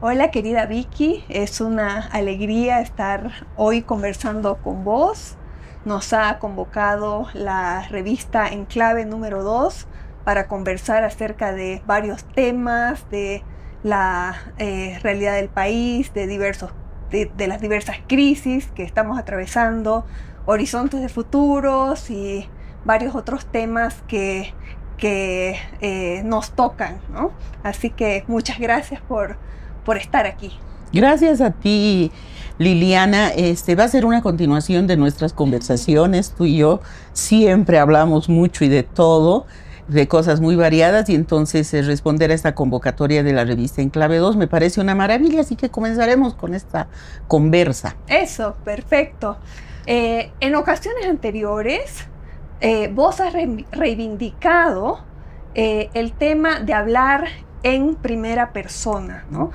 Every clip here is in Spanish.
Hola querida Vicky, es una alegría estar hoy conversando con vos. Nos ha convocado la revista Enclave número 2 para conversar acerca de varios temas, de la realidad del país, de las diversas crisis que estamos atravesando, horizontes de futuros y varios otros temas que nos tocan, ¿no? Así que muchas gracias por estar aquí. Gracias a ti, Liliana. Va a ser una continuación de nuestras conversaciones. Tú y yo siempre hablamos mucho y de todo, de cosas muy variadas, y entonces responder a esta convocatoria de la revista Enclave 2 me parece una maravilla, así que comenzaremos con esta conversa. Eso, perfecto. En ocasiones anteriores, vos has reivindicado el tema de hablar en primera persona, ¿no?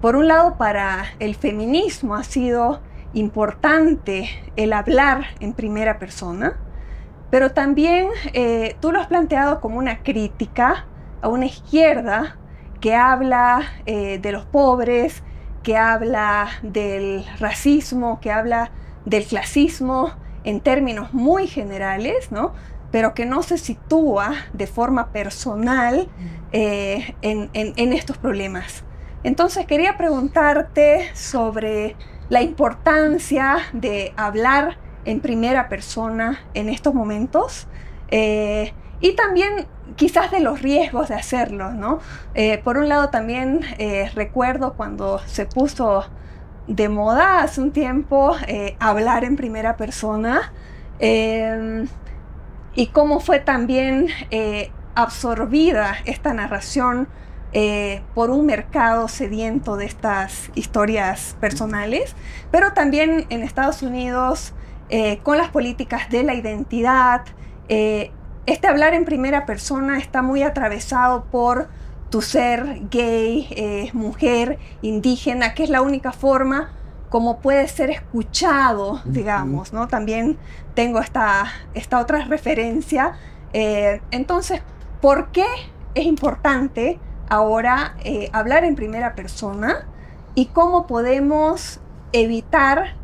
Por un lado, para el feminismo ha sido importante el hablar en primera persona, pero también tú lo has planteado como una crítica a una izquierda que habla de los pobres, que habla del racismo, que habla del clasismo en términos muy generales, ¿no? Pero que no se sitúa de forma personal en estos problemas. Entonces quería preguntarte sobre la importancia de hablar en primera persona en estos momentos y también quizás de los riesgos de hacerlo, ¿no? Por un lado también recuerdo cuando se puso de moda hace un tiempo hablar en primera persona, y cómo fue también absorbida esta narración por un mercado sediento de estas historias personales, pero también en Estados Unidos con las políticas de la identidad. Este hablar en primera persona está muy atravesado por tu ser gay, mujer, indígena, que es la única forma como puede ser escuchado, digamos, ¿no? También tengo esta otra referencia. Entonces, ¿por qué es importante ahora hablar en primera persona y cómo podemos evitar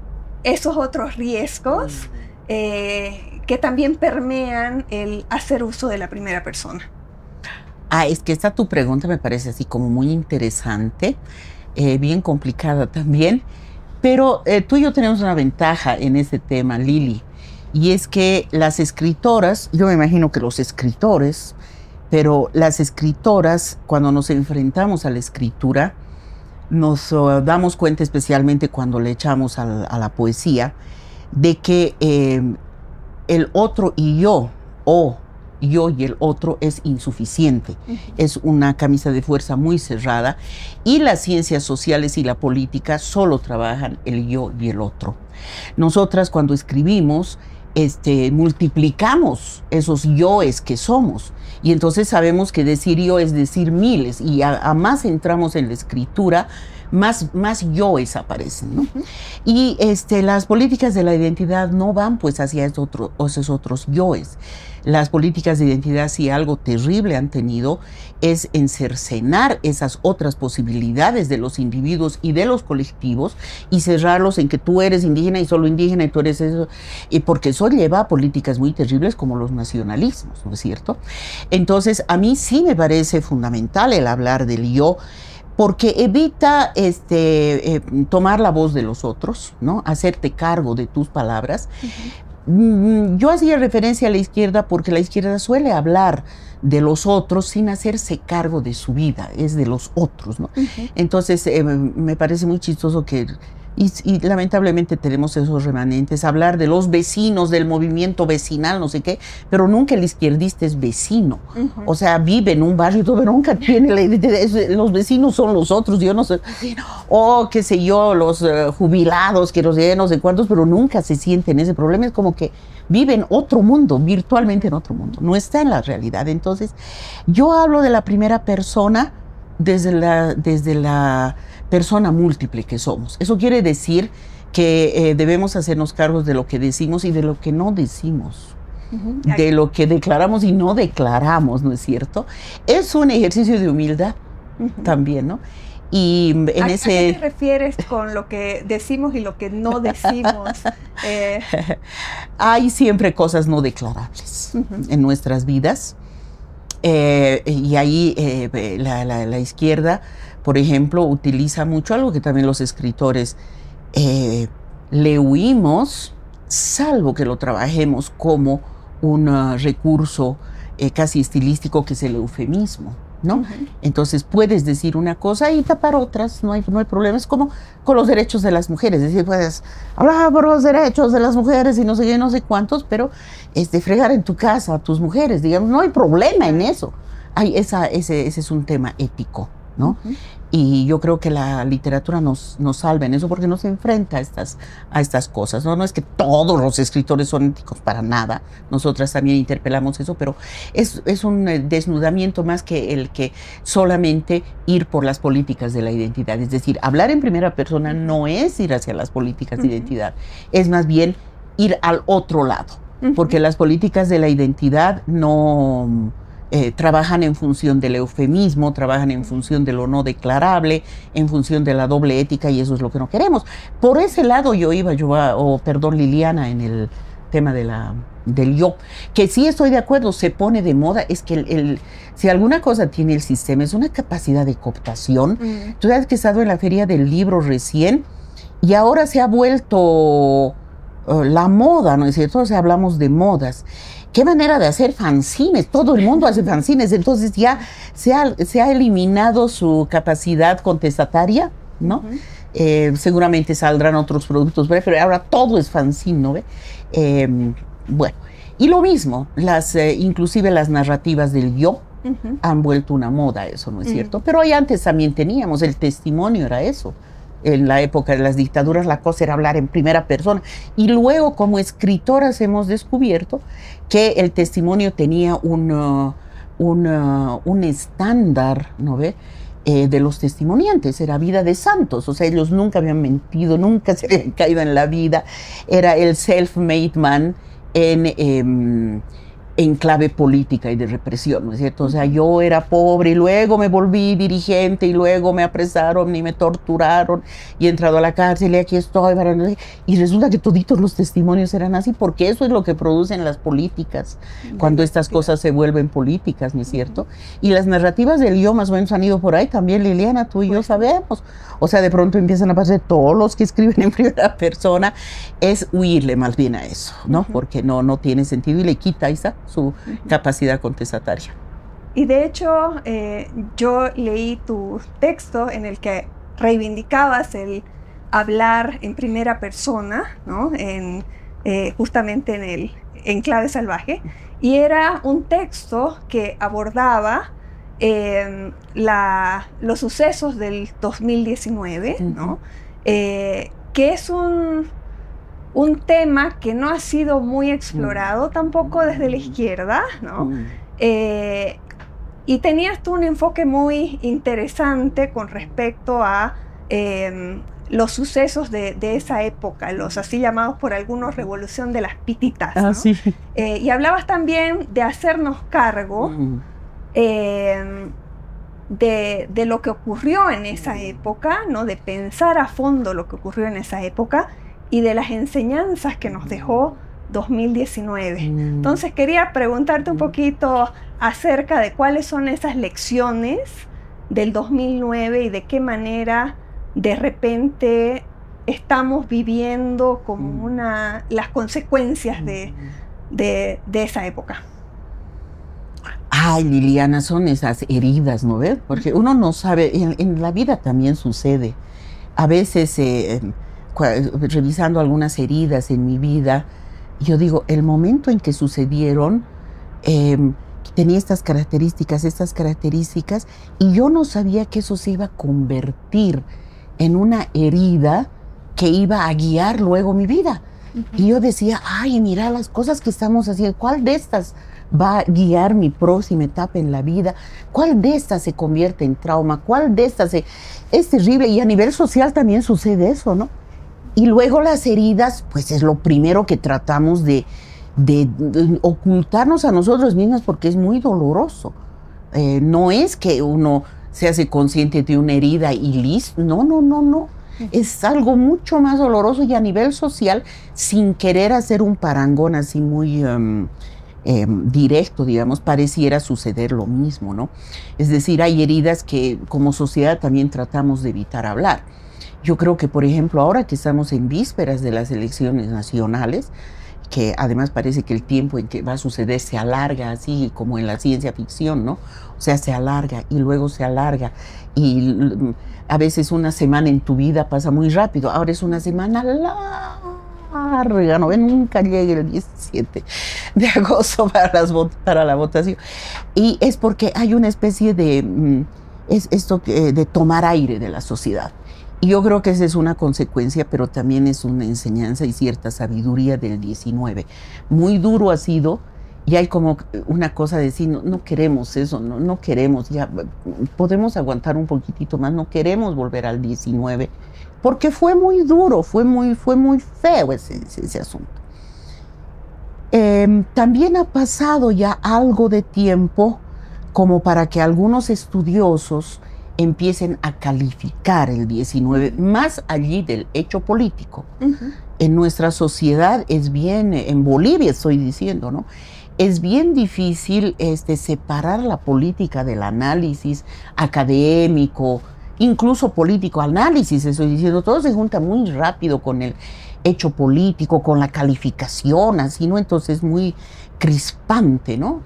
esos otros riesgos que también permean el hacer uso de la primera persona? Es que esta tu pregunta me parece así como muy interesante, bien complicada también. Pero tú y yo tenemos una ventaja en este tema, Lili, y es que las escritoras, yo me imagino que los escritores, pero las escritoras, cuando nos enfrentamos a la escritura, nos damos cuenta, especialmente cuando le echamos a la poesía, de que el otro y yo, o yo y el otro, es insuficiente. Es una camisa de fuerza muy cerrada, y las ciencias sociales y la política solo trabajan el yo y el otro. Nosotras, cuando escribimos, multiplicamos esos yoes que somos, y entonces sabemos que decir yo es decir miles, y a más entramos en la escritura, más yoes aparecen, ¿no? Y las políticas de la identidad no van pues hacia esos otros yoes. Las políticas de identidad, si algo terrible han tenido, es encercenar esas otras posibilidades de los individuos y de los colectivos y cerrarlos en que tú eres indígena y solo indígena y tú eres eso, porque eso lleva a políticas muy terribles como los nacionalismos, ¿no es cierto? Entonces, a mí sí me parece fundamental el hablar del yo, porque evita tomar la voz de los otros, ¿no? Hacerte cargo de tus palabras. Yo hacía referencia a la izquierda porque la izquierda suele hablar de los otros sin hacerse cargo de su vida, es de los otros, ¿no? Entonces me parece muy chistoso que, y lamentablemente tenemos esos remanentes, hablar de los vecinos, del movimiento vecinal, no sé qué, pero nunca el izquierdista es vecino. O sea, vive en un barrio, pero nunca tiene la identidad. Los vecinos son los otros, yo no sé, o qué sé yo, los jubilados, que no sé cuántos, pero nunca se sienten ese problema. Es como que vive en otro mundo, virtualmente en otro mundo, no está en la realidad. Entonces, yo hablo de la primera persona desde la persona múltiple que somos. Eso quiere decir que debemos hacernos cargos de lo que decimos y de lo que no decimos, de lo que declaramos y no declaramos, ¿no es cierto? Es un ejercicio de humildad también, ¿no? Y en ¿A qué te ese... refieres con lo que decimos y lo que no decimos? Hay siempre cosas no declarables en nuestras vidas. Y ahí la izquierda, por ejemplo, utiliza mucho algo que también los escritores le huimos, salvo que lo trabajemos como un recurso casi estilístico, que es el eufemismo, ¿no? Entonces puedes decir una cosa y tapar otras, no hay problema. Es como con los derechos de las mujeres, es decir, puedes hablar por los derechos de las mujeres y no sé qué, no sé cuántos, pero fregar en tu casa a tus mujeres, digamos, no hay problema en eso. Ese es un tema ético, ¿no? Y yo creo que la literatura nos salva en eso, porque nos enfrenta a estas cosas, ¿no? No es que todos los escritores son éticos, para nada. Nosotras también interpelamos eso, pero es un desnudamiento más que el que solamente ir por las políticas de la identidad. Es decir, hablar en primera persona no es ir hacia las políticas de identidad, es más bien ir al otro lado, porque las políticas de la identidad no... trabajan en función del eufemismo, trabajan en función de lo no declarable, en función de la doble ética, y eso es lo que no queremos. Por ese lado Liliana, en el tema del yo, que sí estoy de acuerdo, se pone de moda. Es que si alguna cosa tiene el sistema es una capacidad de cooptación. Tú sabes que he estado en la Feria del Libro recién, y ahora se ha vuelto la moda, ¿no es cierto? O sea, hablamos de modas. ¿Qué manera de hacer fanzines? Todo el mundo hace fanzines, entonces ya se ha eliminado su capacidad contestataria, ¿no? Seguramente saldrán otros productos, pero ahora todo es fanzine, ¿no? Bueno, y lo mismo, inclusive las narrativas del yo han vuelto una moda, eso, ¿no es cierto? Pero ahí antes también teníamos, el testimonio era eso. En la época de las dictaduras la cosa era hablar en primera persona, y luego como escritoras hemos descubierto que el testimonio tenía un estándar, ¿no ve? De los testimoniantes, era vida de santos, o sea, ellos nunca habían mentido, nunca se habían caído en la vida, era el self-made man en clave política y de represión, ¿no es cierto? O sea, yo era pobre y luego me volví dirigente y luego me apresaron y me torturaron y he entrado a la cárcel y aquí estoy. Y resulta que toditos los testimonios eran así, porque eso es lo que producen las políticas, cuando estas cosas se vuelven políticas, ¿no es cierto? Y las narrativas del yo más o menos han ido por ahí también, Liliana, tú y yo sabemos. O sea, de pronto empiezan a pasar todos los que escriben en primera persona, es huirle más bien a eso, ¿no? Porque no tiene sentido y le quita esa su capacidad contestataria. Y de hecho, yo leí tu texto en el que reivindicabas el hablar en primera persona, ¿no? Justamente en el Enclave Salvaje, y era un texto que abordaba los sucesos del 2019, ¿no? Que es un tema que no ha sido muy explorado tampoco desde la izquierda, ¿no? Y tenías tú un enfoque muy interesante con respecto a los sucesos de esa época, los así llamados por algunos revolución de las pititas, ¿no? Sí. Y hablabas también de hacernos cargo de lo que ocurrió en esa época, ¿no? De pensar a fondo lo que ocurrió en esa época y de las enseñanzas que nos dejó 2019. Entonces quería preguntarte un poquito acerca de cuáles son esas lecciones del 2009 y de qué manera de repente estamos viviendo como las consecuencias de esa época. Ay, Liliana, son esas heridas, ¿no ves? Porque uno no sabe, en la vida también sucede. A veces, revisando algunas heridas en mi vida, yo digo, el momento en que sucedieron, tenía estas características, y yo no sabía que eso se iba a convertir en una herida que iba a guiar luego mi vida. Y yo decía, ay, mira las cosas que estamos haciendo, ¿cuál de estas va a guiar mi próxima etapa en la vida? ¿Cuál de estas se convierte en trauma? ¿Cuál de estas es terrible? Y a nivel social también sucede eso, ¿no? Y luego las heridas, pues es lo primero que tratamos de ocultarnos a nosotros mismos, porque es muy doloroso. No es que uno se hace consciente de una herida y listo. No, no, no, no. Es algo mucho más doloroso y a nivel social, sin querer hacer un parangón así muy directo, digamos, pareciera suceder lo mismo, ¿no? Es decir, hay heridas que como sociedad también tratamos de evitar hablar. Yo creo que, por ejemplo, ahora que estamos en vísperas de las elecciones nacionales, que además parece que el tiempo en que va a suceder se alarga, así como en la ciencia ficción, ¿no? O sea, se alarga y luego se alarga. Y a veces una semana en tu vida pasa muy rápido. Ahora es una semana larga, ¿no? Nunca llegue el 17 de agosto para la votación. Y es porque hay una especie de, de tomar aire de la sociedad. Y yo creo que esa es una consecuencia, pero también es una enseñanza y cierta sabiduría del 19. Muy duro ha sido, y hay como una cosa de decir, no, no queremos eso, no, no queremos, ya podemos aguantar un poquitito más, no queremos volver al 19, porque fue muy duro, fue muy feo ese asunto. También ha pasado ya algo de tiempo como para que algunos estudiosos empiecen a calificar el 19, más allí del hecho político. En nuestra sociedad es bien, en Bolivia estoy diciendo, ¿no? Es bien difícil separar la política del análisis académico, incluso político, análisis, estoy diciendo, todo se junta muy rápido con el hecho político, con la calificación, así, ¿no? Entonces es muy crispante, ¿no?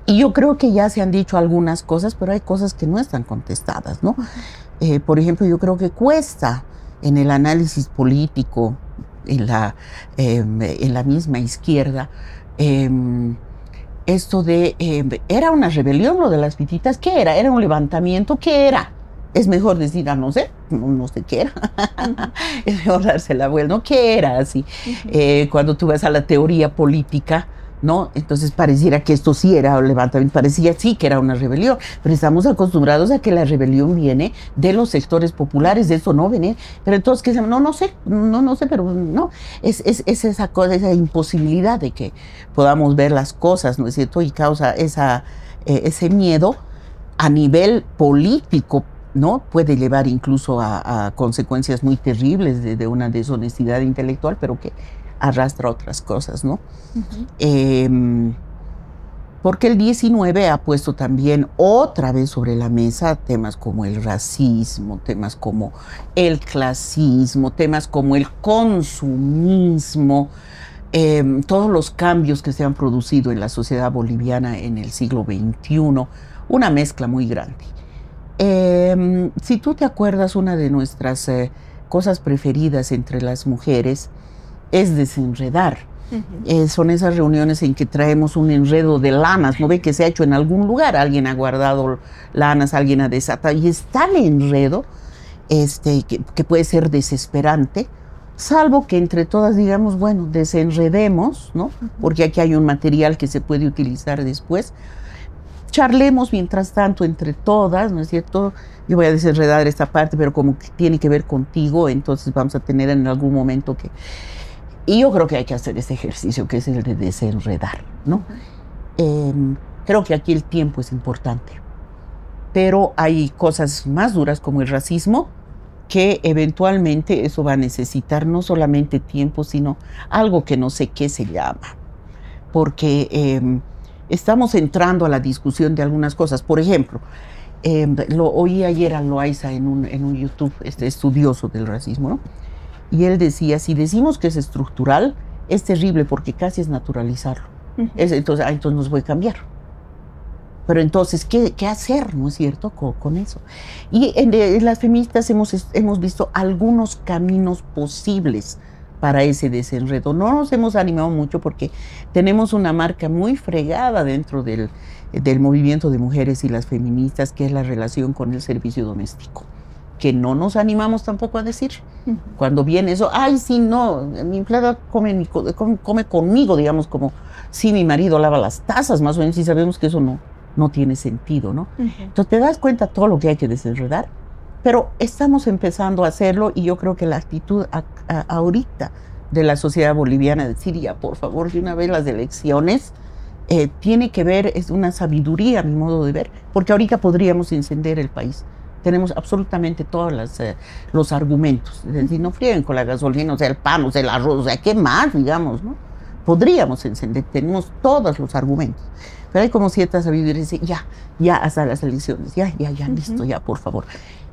Y yo creo que ya se han dicho algunas cosas, pero hay cosas que no están contestadas, ¿no? Por ejemplo, yo creo que cuesta en el análisis político, en la misma izquierda, esto de, ¿era una rebelión lo de las pititas? ¿Qué era? ¿Era un levantamiento? ¿Qué era? Es mejor decir, no sé, no sé qué era. Es mejor darse la vuelta, ¿no? ¿Qué era así? Cuando tú vas a la teoría política, ¿no? Entonces pareciera que esto sí era un levantamiento, parecía sí que era una rebelión, pero estamos acostumbrados a que la rebelión viene de los sectores populares, de eso no viene, pero entonces que no sé, pero no, es esa cosa, esa imposibilidad de que podamos ver las cosas, ¿no es cierto? Y causa ese miedo a nivel político, ¿no? Puede llevar incluso a consecuencias muy terribles de una deshonestidad intelectual, pero que arrastra otras cosas, ¿no? Porque el 19 ha puesto también otra vez sobre la mesa temas como el racismo, temas como el clasismo, temas como el consumismo, todos los cambios que se han producido en la sociedad boliviana en el siglo XXI, una mezcla muy grande. Si tú te acuerdas, una de nuestras cosas preferidas entre las mujeres es desenredar. Son esas reuniones en que traemos un enredo de lanas, ¿no ve? Que se ha hecho en algún lugar, alguien ha guardado lanas, alguien ha desatado, y es tal enredo que puede ser desesperante, salvo que entre todas digamos, bueno, desenredemos, ¿no? Porque aquí hay un material que se puede utilizar después. Charlemos mientras tanto entre todas, ¿no es cierto? Yo voy a desenredar esta parte, pero como que tiene que ver contigo, entonces vamos a tener en algún momento que... Y yo creo que hay que hacer ese ejercicio, que es el de desenredar, ¿no? Creo que aquí el tiempo es importante, pero hay cosas más duras como el racismo, que eventualmente eso va a necesitar no solamente tiempo, sino algo que no sé qué se llama, porque estamos entrando a la discusión de algunas cosas. Por ejemplo, lo oí ayer a Loaiza en un YouTube, estudioso del racismo, ¿no? Y él decía, si decimos que es estructural, es terrible porque casi es naturalizarlo. Entonces nos voy a cambiar. Pero entonces, ¿qué hacer, no es cierto, con eso? Y en las feministas hemos visto algunos caminos posibles para ese desenredo. No nos hemos animado mucho porque tenemos una marca muy fregada dentro del movimiento de mujeres y las feministas, que es la relación con el servicio doméstico, que no nos animamos tampoco a decir. Cuando viene eso, ay, sí, no, mi empleada come conmigo, digamos, como si mi marido lava las tazas, más o menos, y sabemos que eso no tiene sentido, ¿no? Entonces te das cuenta todo lo que hay que desenredar, pero estamos empezando a hacerlo, y yo creo que la actitud ahorita de la sociedad boliviana, decir ya, por favor, de una vez las elecciones, tiene que ver, es una sabiduría a mi modo de ver, porque ahorita podríamos encender el país. Tenemos absolutamente todos los argumentos. Es decir, no frieguen con la gasolina, o sea, el pan, o sea, el arroz, o sea, ¿qué más, digamos, no? Podríamos encender, tenemos todos los argumentos. Pero hay como cierta sabiduría, dice, ya hasta las elecciones, ya, listo, ya, por favor.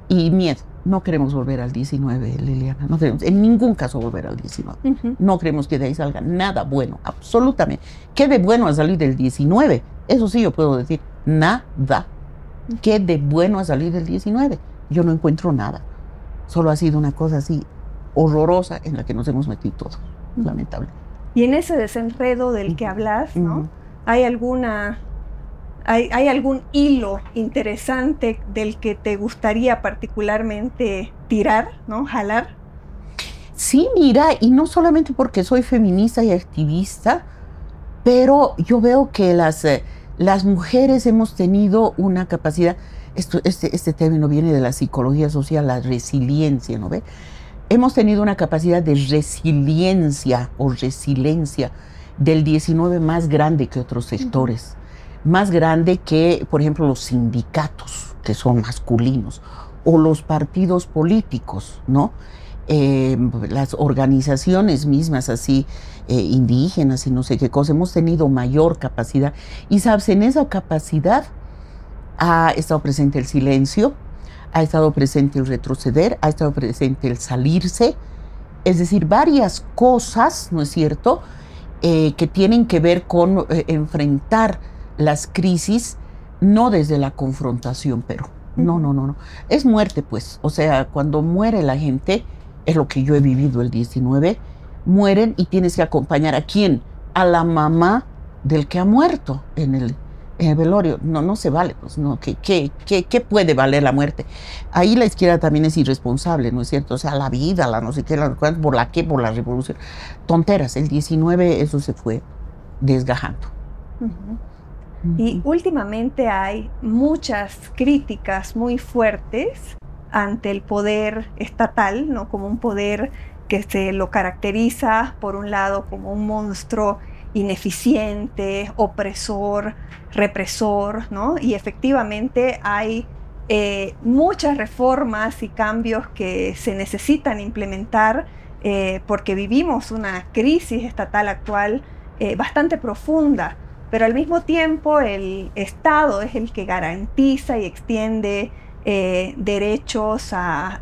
Y miedo, no queremos volver al 19, Liliana, no queremos en ningún caso volver al 19. No queremos que de ahí salga nada bueno, absolutamente. ¿Qué de bueno a salir del 19? Eso sí yo puedo decir, nada. ¿Qué de bueno a salir del 19? Yo no encuentro nada. Solo ha sido una cosa así horrorosa en la que nos hemos metido todos, lamentable. Y en ese desenredo del que hablas, ¿no? ¿Hay algún hilo interesante del que te gustaría particularmente tirar, ¿no? Jalar? Sí, mira, y no solamente porque soy feminista y activista, pero yo veo que las mujeres hemos tenido una capacidad, este término viene de la psicología social, la resiliencia, ¿no ve? Hemos tenido una capacidad de resiliencia o resiliencia del 19 más grande que otros sectores, más grande que, por ejemplo, los sindicatos, que son masculinos, o los partidos políticos, ¿no? Las organizaciones mismas así, indígenas y no sé qué cosa, hemos tenido mayor capacidad. Y sabes, en esa capacidad ha estado presente el silencio, ha estado presente el retroceder, ha estado presente el salirse, es decir, varias cosas, ¿no es cierto?, que tienen que ver con enfrentar las crisis, no desde la confrontación, pero no. Es muerte, pues. O sea, cuando muere la gente, es lo que yo he vivido el 19, mueren y tienes que acompañar ¿a quién? A la mamá del que ha muerto en el velorio. No se vale, pues, no. ¿Qué puede valer la muerte? Ahí la izquierda también es irresponsable, ¿no es cierto? O sea, la vida, la no sé qué, ¿por la qué? Por la revolución. Tonteras, el 19 eso se fue desgajando. Y últimamente hay muchas críticas muy fuertes ante el poder estatal, ¿no? Como un poder que se lo caracteriza, por un lado, como un monstruo ineficiente, opresor, represor, ¿no? Y efectivamente hay muchas reformas y cambios que se necesitan implementar porque vivimos una crisis estatal actual bastante profunda, pero al mismo tiempo el Estado es el que garantiza y extiende derechos a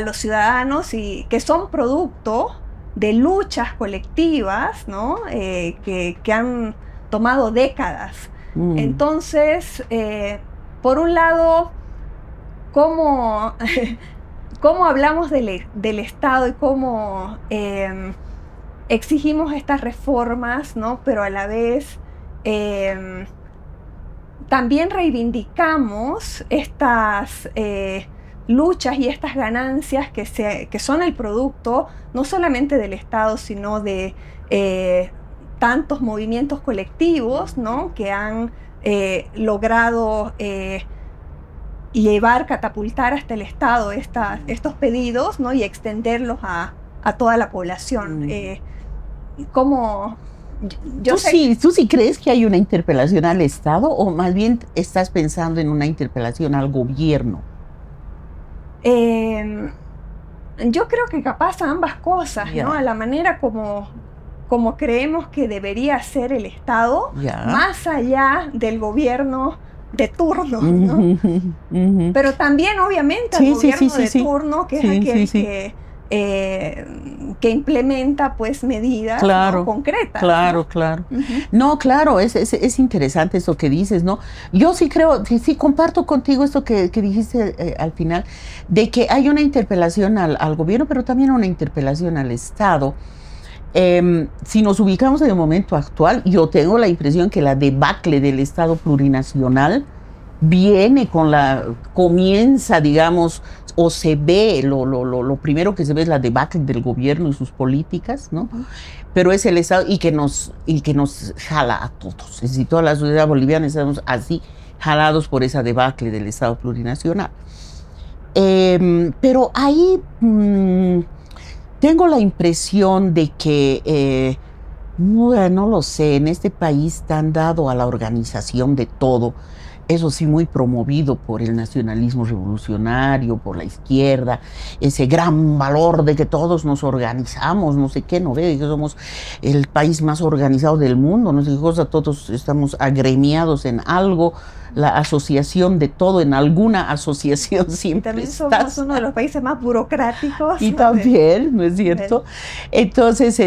los ciudadanos y que son producto de luchas colectivas, ¿no? que han tomado décadas. Entonces, por un lado, ¿cómo hablamos del Estado y cómo exigimos estas reformas, ¿no? Pero a la vez también reivindicamos estas luchas y estas ganancias que son el producto no solamente del Estado, sino de tantos movimientos colectivos, ¿no? Que han logrado catapultar hasta el Estado estos pedidos, ¿no? Y extenderlos a toda la población. ¿Cómo? ¿Tú sí crees que hay una interpelación al Estado o más bien estás pensando en una interpelación al gobierno? Yo creo que capaz a ambas cosas, ¿no? A la manera como creemos que debería ser el Estado, más allá del gobierno de turno, ¿no? Pero también, obviamente, al gobierno de turno, que es aquel que implementa, pues, medidas, ¿no? concretas. Claro. No, claro, es interesante eso que dices, ¿no? Yo sí creo, sí comparto contigo esto que dijiste al final, de que hay una interpelación al gobierno, pero también una interpelación al Estado. Si nos ubicamos en el momento actual, yo tengo la impresión que la debacle del Estado plurinacional comienza, digamos, o se ve, lo primero que se ve es la debacle del gobierno y sus políticas, ¿no? Pero es el Estado y que nos jala a todos. Es decir, toda la sociedad boliviana estamos así jalados por esa debacle del Estado plurinacional. Pero ahí tengo la impresión de que Bueno, no lo sé, en este país tan dado a la organización de todo, eso sí muy promovido por el nacionalismo revolucionario, por la izquierda, ese gran valor de que todos nos organizamos, no sé qué, no ve, que somos el país más organizado del mundo, no sé qué cosa, todos estamos agremiados en algo, la asociación de todo, en alguna asociación siempre También estás. somos uno de los países más burocráticos. Y también, ¿no es cierto? Entonces,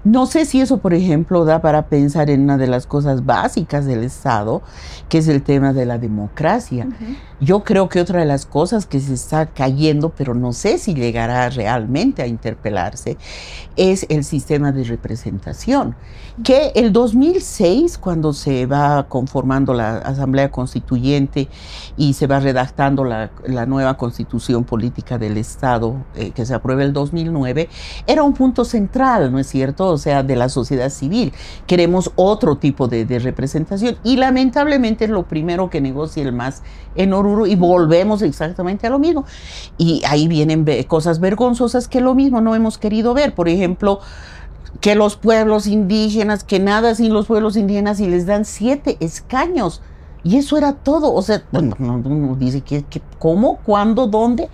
no sé si eso, por ejemplo, da para pensar en una de las cosas básicas del Estado, que es el tema de la democracia. Yo creo que otra de las cosas que se está cayendo, pero no sé si llegará realmente a interpelarse, es el sistema de representación. Que el 2006, cuando se va conformando la Asamblea Constituyente y se va redactando la nueva Constitución Política del Estado, que se aprueba el 2009, era un punto central, ¿no es cierto? O sea, de la sociedad civil. Queremos otro tipo de representación y lamentablemente es lo primero que negocia el MAS en Oruro y volvemos exactamente a lo mismo. Y ahí vienen cosas vergonzosas que lo mismo no hemos querido ver. Por ejemplo, que los pueblos indígenas, que nada sin los pueblos indígenas y les dan 7 escaños. Y eso era todo. O sea, bueno, uno dice que ¿cómo? ¿Cuándo? ¿Dónde?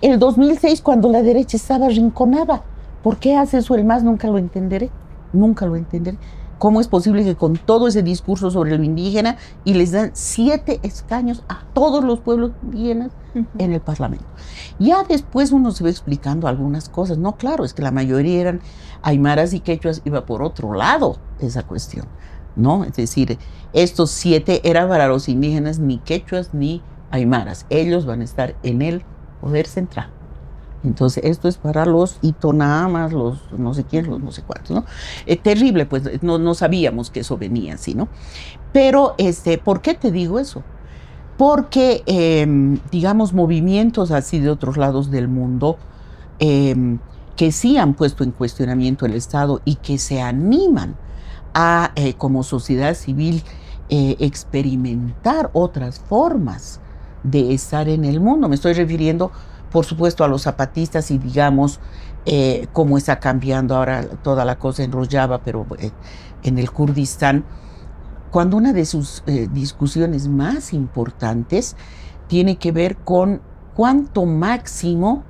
El 2006, cuando la derecha estaba arrinconada. ¿Por qué hace eso el MAS? Nunca lo entenderé. Nunca lo entenderé. ¿Cómo es posible que con todo ese discurso sobre lo indígena y les dan 7 escaños a todos los pueblos indígenas en el Parlamento? Ya después uno se va explicando algunas cosas. No, claro, es que la mayoría eran aymaras y quechuas, iba por otro lado esa cuestión, ¿no? Es decir, estos 7 eran para los indígenas ni quechuas ni aymaras. Ellos van a estar en el poder central. Entonces, esto es para los itonamas, los no sé quién, los no sé cuántos, ¿no? Terrible, pues no sabíamos que eso venía así, ¿no? Pero, ¿por qué te digo eso? Porque, digamos, movimientos así de otros lados del mundo que sí han puesto en cuestionamiento el Estado y que se animan a, como sociedad civil, experimentar otras formas de estar en el mundo. Me estoy refiriendo, por supuesto, a los zapatistas y digamos cómo está cambiando ahora toda la cosa en Rojava, pero en el Kurdistán, cuando una de sus discusiones más importantes tiene que ver con cuánto máximo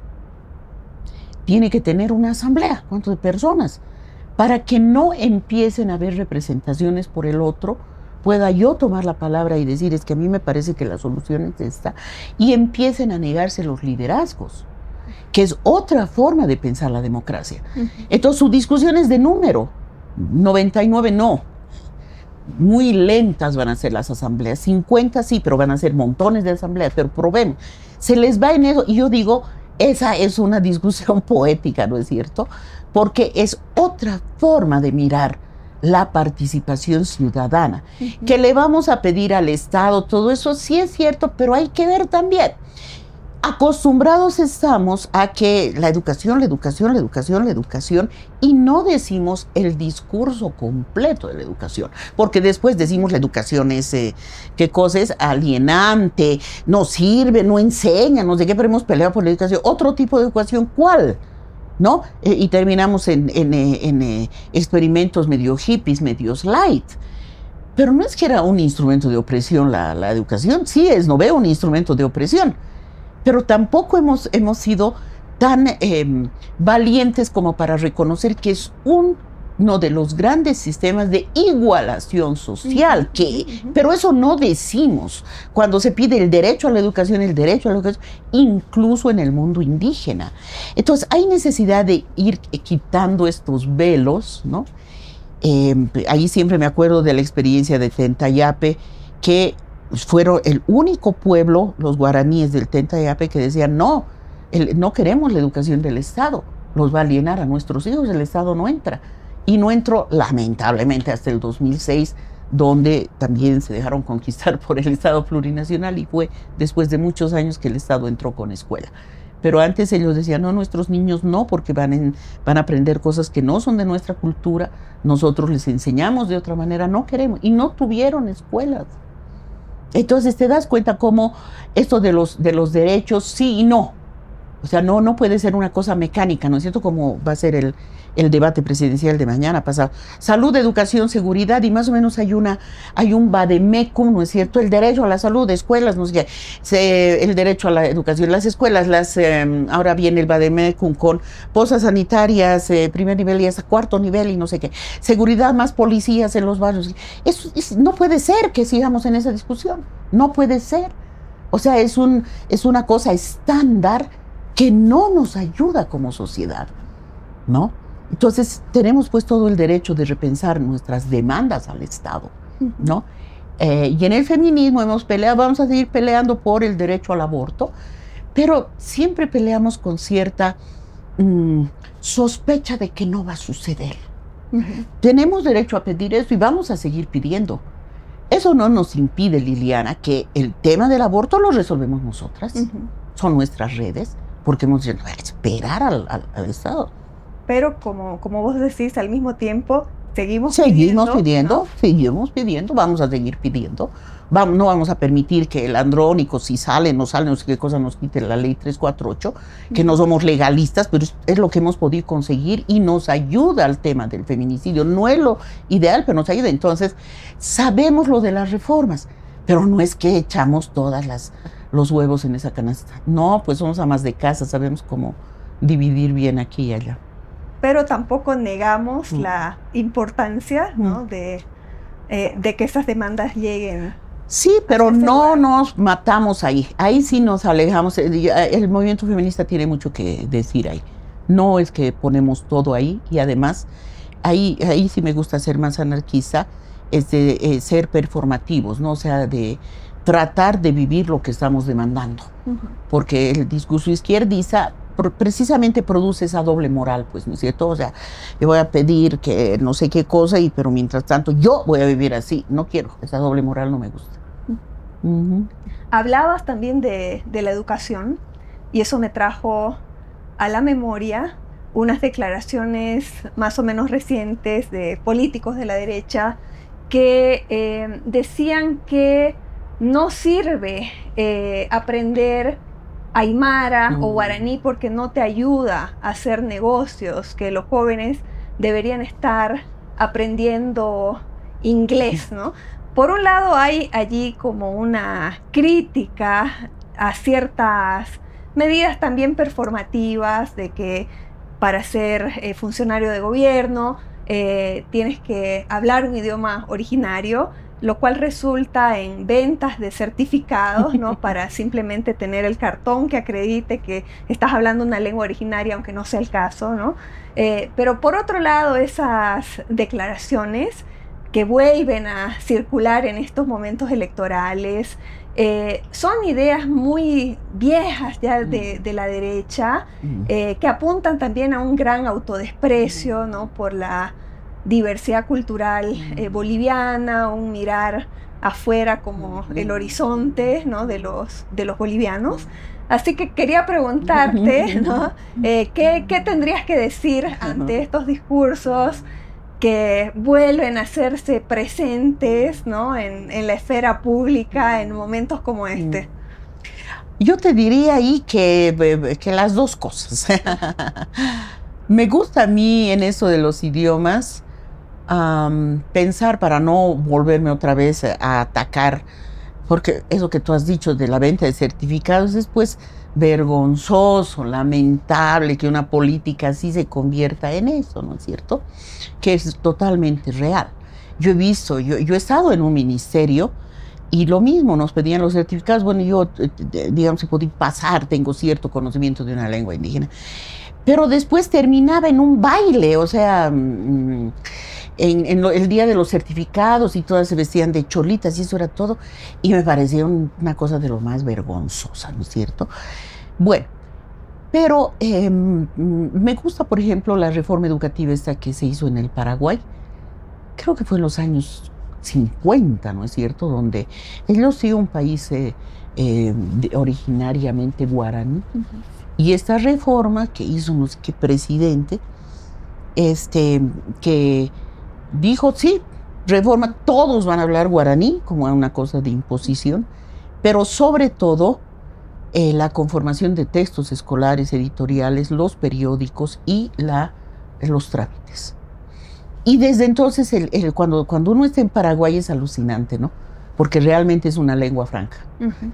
tiene que tener una asamblea, cuántas personas, para que no empiecen a haber representaciones por el otro, pueda yo tomar la palabra y decir, es que a mí me parece que la solución es esta, y empiecen a negarse los liderazgos, que es otra forma de pensar la democracia. Entonces su discusión es de número, 99 no, muy lentas van a ser las asambleas, 50 sí, pero van a ser montones de asambleas, pero probemos, se les va en eso, y yo digo, esa es una discusión poética, ¿no es cierto? Porque es otra forma de mirar la participación ciudadana. Que le vamos a pedir al Estado, todo eso sí es cierto, pero hay que ver también. Acostumbrados estamos a que la educación, y no decimos el discurso completo de la educación, porque después decimos la educación es, ¿qué cosa es? Alienante, no sirve, no enseña, no sé qué, pero hemos peleado por la educación. Otro tipo de educación, ¿cuál? ¿No? Y terminamos en experimentos medio hippies, medios light. Pero no es que era un instrumento de opresión la educación, sí es, no veo un instrumento de opresión, pero tampoco hemos sido tan valientes como para reconocer que es uno de los grandes sistemas de igualación social, pero eso no decimos cuando se pide el derecho a la educación, incluso en el mundo indígena. Entonces hay necesidad de ir quitando estos velos, ¿no? Ahí siempre me acuerdo de la experiencia de Tentayape, que fueron el único pueblo, los guaraníes del Tentayape, que decían no queremos la educación del Estado, los va a alienar a nuestros hijos, el Estado no entra. Y no entró, lamentablemente, hasta el 2006, donde también se dejaron conquistar por el Estado plurinacional y fue después de muchos años que el Estado entró con escuela. Pero antes ellos decían, no, nuestros niños no, porque van a aprender cosas que no son de nuestra cultura, nosotros les enseñamos de otra manera, no queremos, y no tuvieron escuelas. Entonces te das cuenta cómo esto de los derechos sí y no, O sea, no puede ser una cosa mecánica, ¿no es cierto? Como va a ser el debate presidencial de mañana pasado. Salud, educación, seguridad, y más o menos hay un vademecum, ¿no es cierto? El derecho a la salud, escuelas, no sé qué, el derecho a la educación, las escuelas, ahora viene el vademecum con pozas sanitarias, primer nivel y hasta cuarto nivel y no sé qué. Seguridad, más policías en los barrios. No puede ser que sigamos en esa discusión, no puede ser. O sea, es una cosa estándar que no nos ayuda como sociedad, ¿no? Entonces, tenemos pues todo el derecho de repensar nuestras demandas al Estado, ¿no? Y en el feminismo hemos peleado, vamos a seguir peleando por el derecho al aborto, pero siempre peleamos con cierta sospecha de que no va a suceder. Tenemos derecho a pedir eso y vamos a seguir pidiendo. Eso no nos impide, Liliana, que el tema del aborto lo resolvemos nosotras, son nuestras redes, porque hemos dicho, esperar al Estado. Pero como vos decís, al mismo tiempo seguimos pidiendo, ¿no? seguimos pidiendo, vamos a seguir pidiendo. No vamos a permitir que el andrónico, si sale, no sé qué cosa, nos quite la ley 348, que no somos legalistas, pero es lo que hemos podido conseguir y nos ayuda al tema del feminicidio. No es lo ideal, pero nos ayuda. Entonces, sabemos lo de las reformas, pero no es que echamos los huevos en esa canasta. No, pues somos amas de casa, sabemos cómo dividir bien aquí y allá. Pero tampoco negamos la importancia, ¿no? de que esas demandas lleguen. Sí, pero no nos matamos ahí. Ahí sí nos alejamos. El movimiento feminista tiene mucho que decir ahí. No es que ponemos todo ahí, y además ahí sí me gusta ser más anarquista, es de ser performativos, ¿no? O sea, de tratar de vivir lo que estamos demandando. Porque el discurso izquierdista precisamente produce esa doble moral, pues, ¿no es cierto? O sea, yo voy a pedir que no sé qué cosa, pero mientras tanto yo voy a vivir así. No quiero, esa doble moral no me gusta. Hablabas también de la educación, y eso me trajo a la memoria unas declaraciones más o menos recientes de políticos de la derecha que decían que no sirve aprender aymara o guaraní porque no te ayuda a hacer negocios, que los jóvenes deberían estar aprendiendo inglés, ¿no? Por un lado hay allí como una crítica a ciertas medidas también performativas de que para ser funcionario de gobierno tienes que hablar un idioma originario, lo cual resulta en ventas de certificados, ¿no? Para simplemente tener el cartón que acredite que estás hablando una lengua originaria, aunque no sea el caso, ¿no? Pero por otro lado, esas declaraciones que vuelven a circular en estos momentos electorales son ideas muy viejas ya de la derecha, que apuntan también a un gran autodesprecio, ¿no? Por la diversidad cultural boliviana, un mirar afuera como el horizonte, ¿no? de los bolivianos. Así que quería preguntarte, ¿no? ¿Qué tendrías que decir ante estos discursos que vuelven a hacerse presentes, ¿no? en la esfera pública en momentos como este? Yo te diría ahí que las dos cosas. Me gusta a mí en eso de los idiomas pensar, para no volverme otra vez a atacar, porque eso que tú has dicho de la venta de certificados es pues vergonzoso, lamentable que una política así se convierta en eso, ¿no es cierto? Que es totalmente real. Yo he visto, yo he estado en un ministerio y lo mismo, nos pedían los certificados. Bueno, yo, digamos, si podía pasar, tengo cierto conocimiento de una lengua indígena, pero después terminaba en un baile, o sea, el día de los certificados, y todas se vestían de cholitas y eso era todo, y me parecía una cosa de lo más vergonzosa, ¿no es cierto? Bueno, pero me gusta, por ejemplo, la reforma educativa esta que se hizo en el Paraguay, creo que fue en los años 50, ¿no es cierto? Donde ellos sí, un país originariamente guaraní, y esta reforma que hizo no sé qué presidente, que dijo, sí, reforma, todos van a hablar guaraní, como una cosa de imposición, pero sobre todo la conformación de textos escolares, editoriales, los periódicos y los trámites. Y desde entonces, cuando uno está en Paraguay es alucinante, ¿no? Porque realmente es una lengua franca.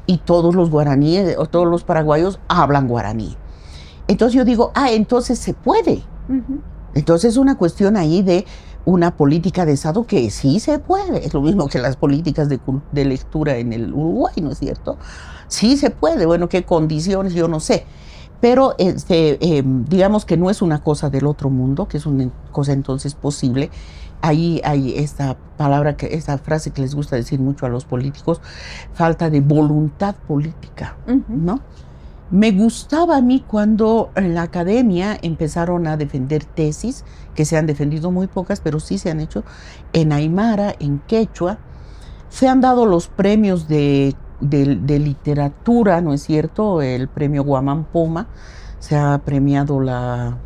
Y todos los guaraníes, o todos los paraguayos hablan guaraní. Entonces yo digo, entonces se puede. Entonces es una cuestión ahí de una política de Estado que sí se puede. Es lo mismo que las políticas de lectura en el Uruguay, ¿no es cierto? Sí se puede. Bueno, ¿qué condiciones? Yo no sé. Pero digamos que no es una cosa del otro mundo, que es una cosa entonces posible. Ahí hay esta frase que les gusta decir mucho a los políticos, falta de voluntad política, ¿no? Me gustaba a mí cuando en la academia empezaron a defender tesis, que se han defendido muy pocas, pero sí se han hecho en aymara, en quechua. Se han dado los premios de literatura, ¿no es cierto? El premio Guamán Poma, se ha premiado la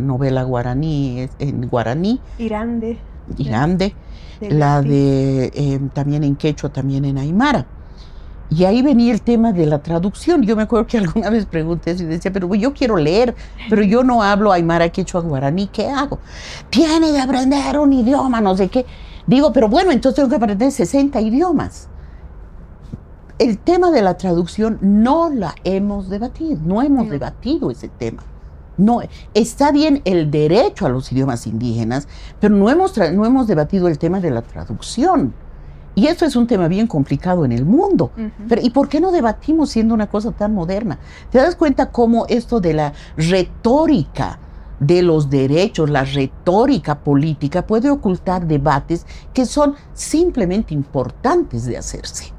novela guaraní, en guaraní. Irande. También en quechua, también en aymara. Y ahí venía el tema de la traducción. Yo me acuerdo que alguna vez pregunté eso y decía, pero yo quiero leer, pero yo no hablo aymara, quechua, guaraní, ¿qué hago? Tiene que aprender un idioma, no sé qué. Digo, pero bueno, entonces tengo que aprender 60 idiomas. El tema de la traducción no la hemos debatido, no hemos debatido ese tema. No, está bien el derecho a los idiomas indígenas, pero no hemos debatido el tema de la traducción. Y esto es un tema bien complicado en el mundo. Pero, ¿y por qué no debatimos siendo una cosa tan moderna? ¿Te das cuenta cómo esto de la retórica de los derechos, la retórica política puede ocultar debates que son simplemente importantes de hacerse?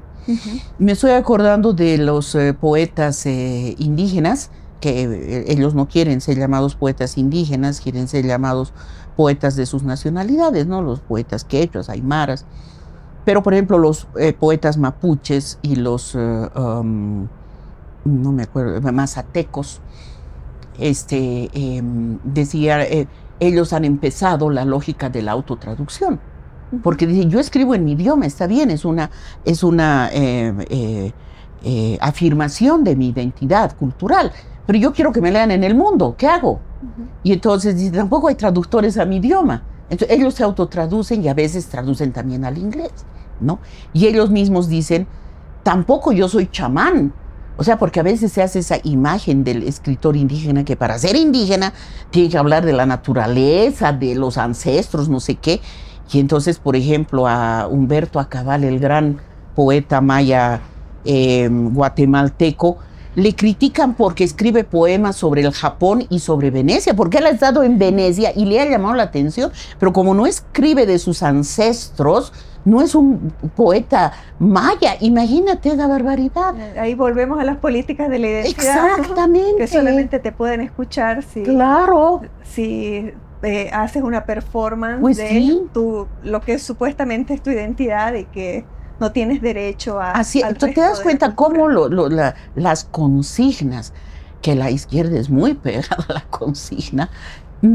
Me estoy acordando de los poetas indígenas, que ellos no quieren ser llamados poetas indígenas, quieren ser llamados poetas de sus nacionalidades, ¿no? Los poetas quechuas, aymaras. Pero, por ejemplo, los poetas mapuches y los, no me acuerdo, mazatecos, decía, ellos han empezado la lógica de la autotraducción. Porque dice, yo escribo en mi idioma, está bien, es una afirmación de mi identidad cultural, pero yo quiero que me lean en el mundo, ¿qué hago? Y entonces dice, tampoco hay traductores a mi idioma. Entonces, ellos se autotraducen y a veces traducen también al inglés, ¿no? Y ellos mismos dicen, tampoco yo soy chamán. O sea, porque a veces se hace esa imagen del escritor indígena que para ser indígena tiene que hablar de la naturaleza, de los ancestros, no sé qué. Y entonces, por ejemplo, a Humberto Acabal, el gran poeta maya guatemalteco, le critican porque escribe poemas sobre el Japón y sobre Venecia, porque él ha estado en Venecia y le ha llamado la atención, pero como no escribe de sus ancestros, no es un poeta maya. Imagínate la barbaridad. Ahí volvemos a las políticas de la identidad. Exactamente. Que solamente te pueden escuchar si haces una performance pues de sí. lo que supuestamente es tu identidad y que no tienes derecho a... Así, ¿tú te das cuenta cómo las consignas, que la izquierda es muy pegada a la consigna,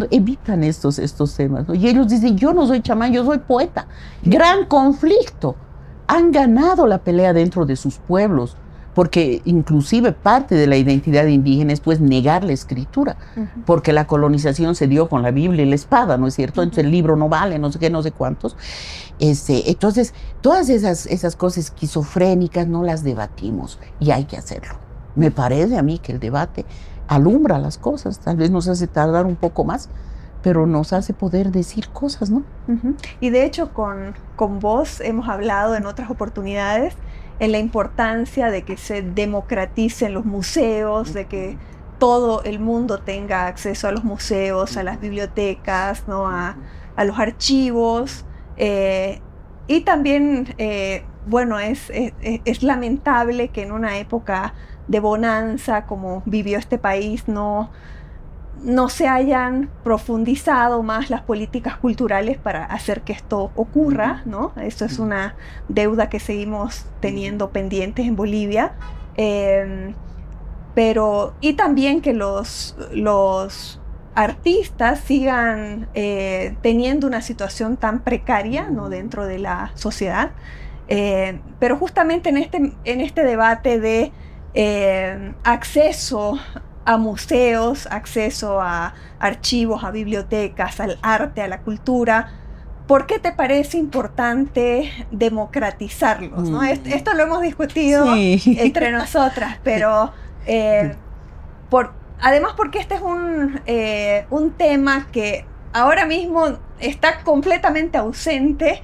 evitan estos temas, ¿no? Y ellos dicen, yo no soy chamán, yo soy poeta. Gran conflicto. Han ganado la pelea dentro de sus pueblos, porque inclusive parte de la identidad indígena es pues negar la escritura, porque la colonización se dio con la Biblia y la espada, ¿no es cierto? Entonces el libro no vale, no sé qué, no sé cuántos. Entonces, todas esas cosas esquizofrénicas no las debatimos y hay que hacerlo. Me parece a mí que el debate alumbra las cosas, tal vez nos hace tardar un poco más, pero nos hace poder decir cosas, ¿no? Y de hecho con vos hemos hablado en otras oportunidades en la importancia de que se democraticen los museos, de que todo el mundo tenga acceso a los museos, a las bibliotecas, ¿no? a los archivos. Y también, bueno, es lamentable que en una época de bonanza como vivió este país no se hayan profundizado más las políticas culturales para hacer que esto ocurra, ¿no? Eso es una deuda que seguimos teniendo pendientes en Bolivia. Y también que los artistas sigan teniendo una situación tan precaria, ¿no? Dentro de la sociedad. Pero justamente en este debate de acceso a museos, acceso a archivos, a bibliotecas, al arte, a la cultura. ¿Por qué te parece importante democratizarlos, ¿no? Esto lo hemos discutido entre nosotras, pero además porque este es un tema que ahora mismo está completamente ausente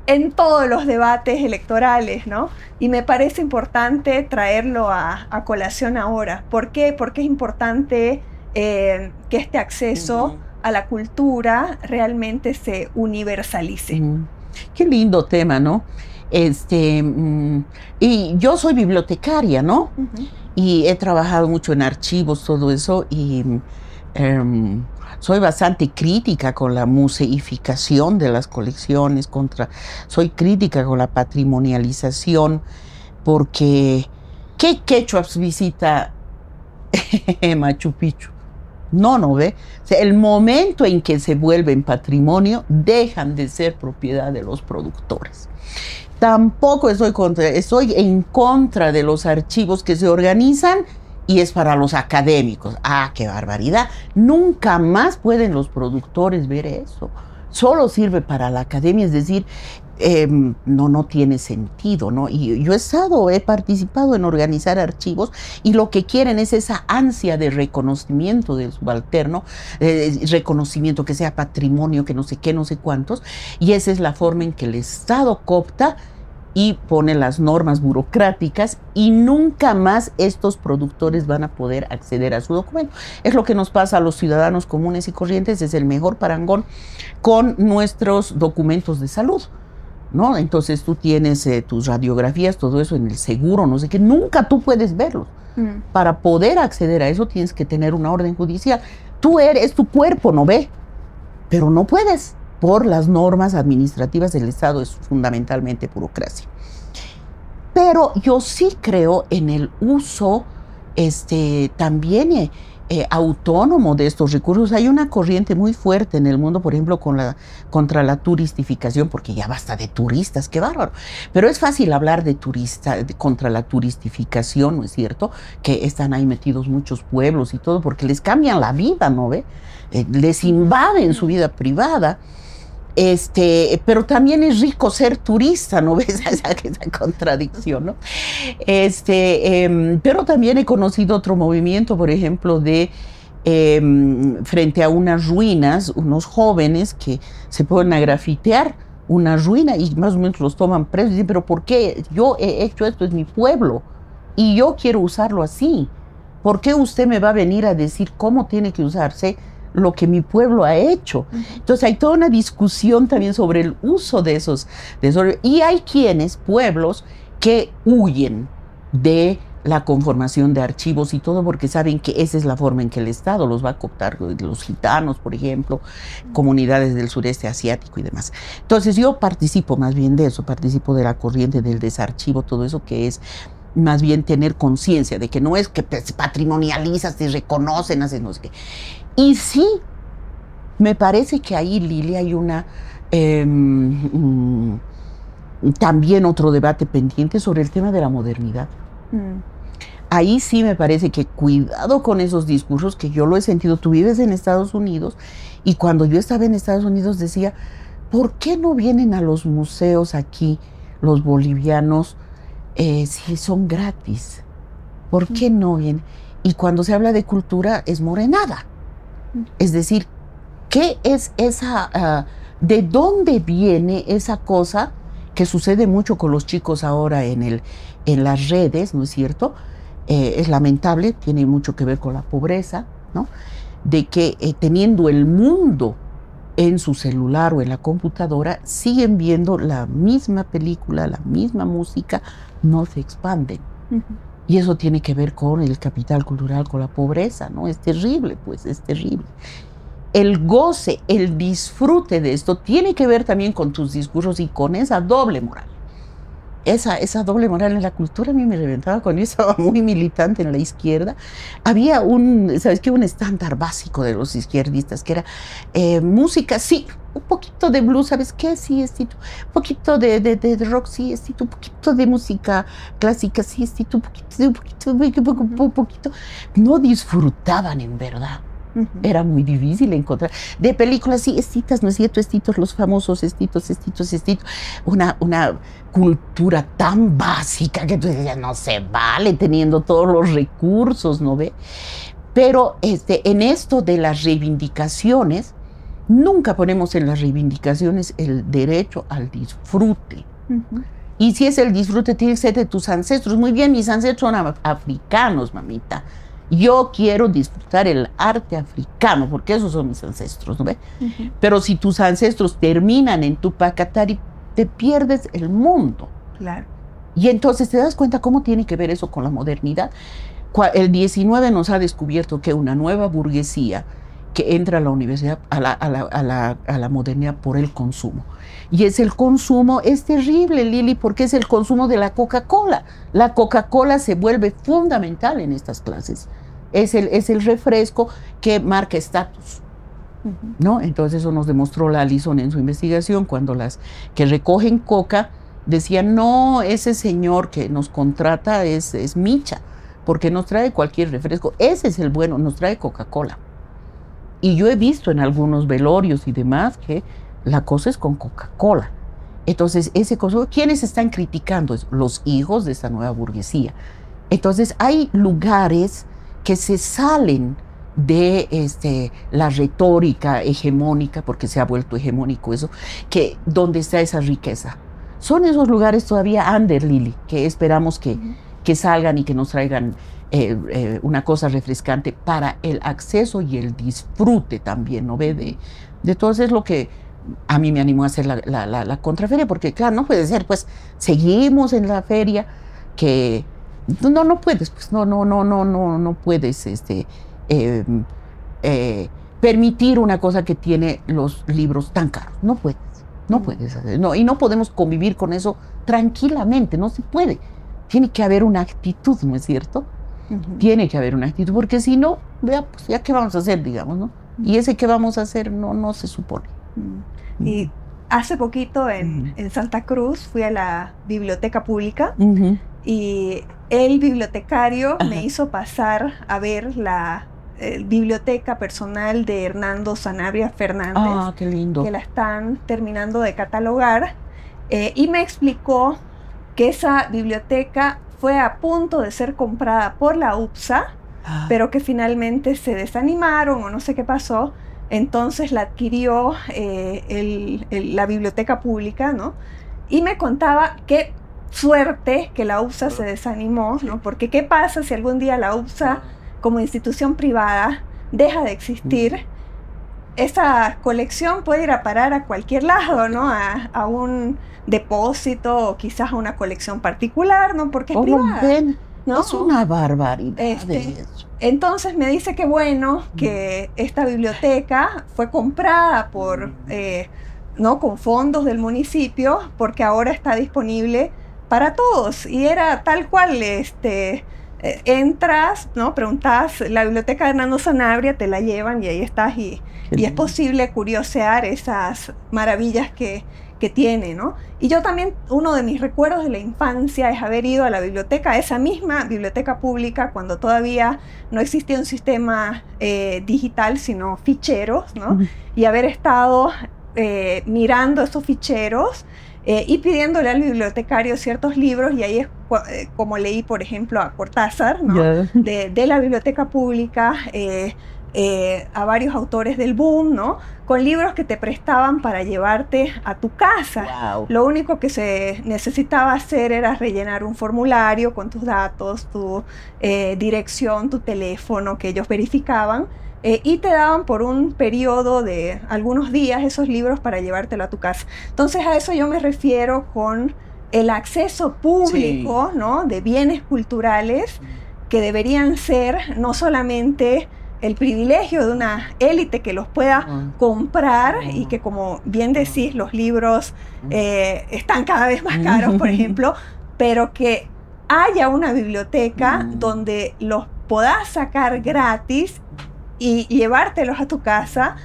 en todos los debates electorales, ¿no? Y me parece importante traerlo a colación ahora. ¿Por qué? Porque es importante que este acceso a la cultura realmente se universalice. Qué lindo tema, ¿no? Y yo soy bibliotecaria, ¿no? Y he trabajado mucho en archivos, todo eso, y soy bastante crítica con la museificación de las colecciones, soy crítica con la patrimonialización, porque ¿qué quechuas visita Machu Picchu? No ve. O sea, el momento en que se vuelven patrimonio, dejan de ser propiedad de los productores. Tampoco estoy en contra de los archivos que se organizan y es para los académicos. ¡Ah, qué barbaridad! Nunca más pueden los productores ver eso. Solo sirve para la academia, es decir, no tiene sentido, ¿no? Y yo he participado en organizar archivos y lo que quieren es esa ansia de reconocimiento del subalterno, reconocimiento que sea patrimonio, que no sé qué, no sé cuántos, y esa es la forma en que el Estado coopta y pone las normas burocráticas y nunca más estos productores van a poder acceder a su documento. Es lo que nos pasa a los ciudadanos comunes y corrientes, es el mejor parangón con nuestros documentos de salud, ¿no? Entonces tú tienes tus radiografías, todo eso en el seguro, no sé qué, nunca tú puedes verlos. Para poder acceder a eso tienes que tener una orden judicial. Es tu cuerpo, ¿no ve? Pero no puedes. Por las normas administrativas del Estado, es fundamentalmente burocracia. Pero yo sí creo en el uso también autónomo de estos recursos. Hay una corriente muy fuerte en el mundo, por ejemplo, contra la turistificación, porque ya basta de turistas, qué bárbaro. Pero es fácil hablar de contra la turistificación, ¿no es cierto? Que están ahí metidos muchos pueblos y todo, porque les cambian la vida, ¿no ve? Les invaden su vida privada. Pero también es rico ser turista, ¿no ves esa contradicción, ¿no? Pero también he conocido otro movimiento, por ejemplo, frente a unas ruinas, unos jóvenes que se ponen a grafitear una ruina y más o menos los toman presos y dicen, pero ¿por qué? Yo he hecho esto, es mi pueblo y yo quiero usarlo así. ¿Por qué usted me va a venir a decir cómo tiene que usarse lo que mi pueblo ha hecho? Entonces hay toda una discusión también sobre el uso de esos. Y hay pueblos que huyen de la conformación de archivos y todo porque saben que esa es la forma en que el Estado los va a cooptar, los gitanos, por ejemplo, comunidades del sureste asiático y demás. Entonces yo participo más bien de eso, participo de la corriente del desarchivo, todo eso que es más bien tener conciencia de que no es que te patrimonializas, te reconocen, haces no sé qué. Y sí, me parece que ahí, Lili, hay también otro debate pendiente sobre el tema de la modernidad. Ahí sí me parece que cuidado con esos discursos que yo lo he sentido. Tú vives en Estados Unidos y cuando yo estaba en Estados Unidos decía, ¿por qué no vienen a los museos aquí los bolivianos si son gratis? ¿Por qué no vienen? Y cuando se habla de cultura es morenada. Es decir, ¿qué es esa, de dónde viene esa cosa que sucede mucho con los chicos ahora en las redes, ¿no es cierto? Es lamentable, tiene mucho que ver con la pobreza, ¿no? De que teniendo el mundo en su celular o en la computadora, siguen viendo la misma película, la misma música, no se expanden. Y eso tiene que ver con el capital cultural, con la pobreza, ¿no? Es terrible, pues, es terrible. El goce, el disfrute de esto tiene que ver también con tus discursos y con esa doble moral. Esa doble moral en la cultura a mí me reventaba cuando yo estaba muy militante en la izquierda. Había ¿sabes qué? Un estándar básico de los izquierdistas que era música, sí, un poquito de blues, ¿sabes qué? Sí, Estito. Un poquito de rock, sí, Estito. Un poquito de música clásica, sí, Estito. Un poquito. No disfrutaban, en verdad. Era muy difícil encontrar. De películas, sí, estitas, ¿no es cierto? Estitos, los famosos estitos. Una cultura tan básica que tú decías, no se vale teniendo todos los recursos, ¿no ve? Pero en esto de las reivindicaciones, nunca ponemos en las reivindicaciones el derecho al disfrute. Y si es el disfrute, tiene que ser de tus ancestros. Muy bien, mis ancestros son africanos, mamita. Yo quiero disfrutar el arte africano, porque esos son mis ancestros, ¿no ve? Pero si tus ancestros terminan en Tupacatari, te pierdes el mundo. Claro. Y entonces te das cuenta cómo tiene que ver eso con la modernidad. El 19 nos ha descubierto que una nueva burguesía que entra a la universidad, a la modernidad por el consumo. Y el consumo es terrible, Lili, porque es el consumo de la Coca-Cola. La Coca-Cola se vuelve fundamental en estas clases. Es el refresco que marca estatus, ¿no? Entonces eso nos demostró la Alison en su investigación, cuando las que recogen coca decían, no, ese señor que nos contrata es Micha, porque nos trae cualquier refresco. Ese es el bueno, nos trae Coca-Cola. Y yo he visto en algunos velorios y demás que la cosa es con Coca-Cola. Entonces, ese consumo, ¿quiénes están criticando? Los hijos de esta nueva burguesía. Entonces, hay lugares que se salen de la retórica hegemónica, porque se ha vuelto hegemónico eso, donde está esa riqueza. Son esos lugares todavía under, Lili, que esperamos que salgan y que nos traigan una cosa refrescante para el acceso y el disfrute también, ¿no ve? De todo eso es lo que a mí me animó a hacer la contraferia, porque claro, no puede ser, pues seguimos en la feria que no puedes, pues no puedes permitir una cosa que tiene los libros tan caros, no puedes hacer, y no podemos convivir con eso tranquilamente, no se puede. Tiene que haber una actitud, ¿no es cierto? Tiene que haber una actitud, porque si no, pues ya qué vamos a hacer, digamos, ¿no? Y ese que vamos a hacer no se supone. Y hace poquito en Santa Cruz fui a la biblioteca pública y el bibliotecario me hizo pasar a ver la biblioteca personal de Hernando Sanabria Fernández. Ah, qué lindo. Que la están terminando de catalogar, y me explicó que esa biblioteca fue a punto de ser comprada por la UPSA, pero que finalmente se desanimaron o no sé qué pasó. Entonces la adquirió la biblioteca pública, ¿no? Y me contaba qué suerte que la UPSA se desanimó, ¿no? Porque ¿qué pasa si algún día la UPSA, como institución privada, deja de existir? Esa colección puede ir a parar a cualquier lado, ¿no? A un depósito o quizás a una colección particular, ¿no? Porque es privada, ¿no? Es una barbaridad eso. Entonces me dice que bueno, que esta biblioteca fue comprada ¿no? con fondos del municipio, porque ahora está disponible para todos. Y era tal cual, entras, ¿no? Preguntas, la biblioteca de Hernando Sanabria, te la llevan y ahí estás, y es posible curiosear esas maravillas que tiene, ¿no? Y yo también, uno de mis recuerdos de la infancia es haber ido a la biblioteca, esa misma biblioteca pública, cuando todavía no existía un sistema digital, sino ficheros, ¿no? Y haber estado mirando esos ficheros y pidiéndole al bibliotecario ciertos libros, y ahí es como leí, por ejemplo, a Cortázar, ¿no? De la biblioteca pública, a varios autores del boom, ¿no? Con libros que te prestaban para llevarte a tu casa. Wow. Lo único que se necesitaba hacer era rellenar un formulario con tus datos, tu dirección, tu teléfono, que ellos verificaban, y te daban por un periodo de algunos días esos libros para llevártelo a tu casa. Entonces a eso yo me refiero con el acceso público, sí, ¿no? De bienes culturales que deberían ser no solamente el privilegio de una élite que los pueda comprar, y que, como bien decís, los libros están cada vez más caros, por ejemplo, pero que haya una biblioteca donde los podás sacar gratis y llevártelos a tu casa,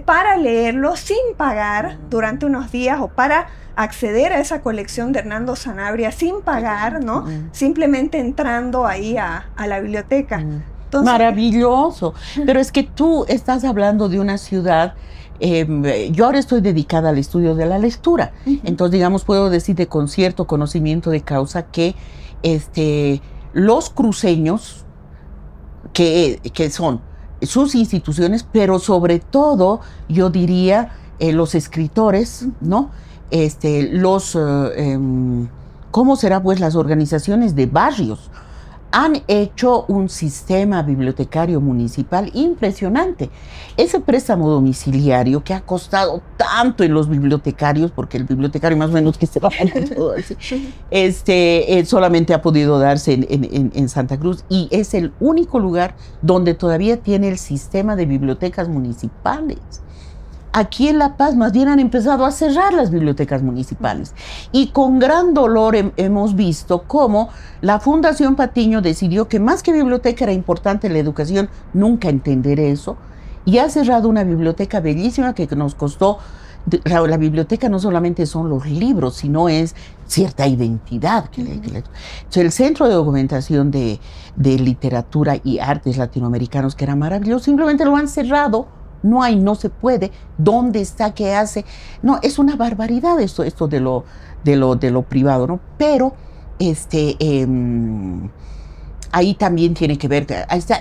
para leerlo sin pagar durante unos días, o para acceder a esa colección de Hernando Sanabria sin pagar, ¿no? Simplemente entrando ahí a la biblioteca. Entonces, maravilloso. Pero es que tú estás hablando de una ciudad. Yo ahora estoy dedicada al estudio de la lectura. Entonces, digamos, puedo decir de con cierto conocimiento de causa que los cruceños, que son sus instituciones, pero sobre todo, yo diría, los escritores, ¿no? ¿Cómo será? Pues las organizaciones de barrios han hecho un sistema bibliotecario municipal impresionante. Ese préstamo domiciliario que ha costado tanto en los bibliotecarios, porque el bibliotecario más o menos que se va a todo así, solamente ha podido darse en Santa Cruz, y es el único lugar donde todavía tiene el sistema de bibliotecas municipales. Aquí en La Paz más bien han empezado a cerrar las bibliotecas municipales, y con gran dolor hemos visto cómo la Fundación Patiño decidió que más que biblioteca era importante la educación. Nunca entenderé eso, y ha cerrado una biblioteca bellísima que nos costó. La biblioteca no solamente son los libros, sino es cierta identidad. Entonces, el Centro de Documentación de Literatura y Artes Latinoamericanos, que era maravilloso, simplemente lo han cerrado. No hay, no se puede. ¿Dónde está? ¿Qué hace? No, es una barbaridad esto de lo privado, ¿no? Pero ahí también tiene que ver,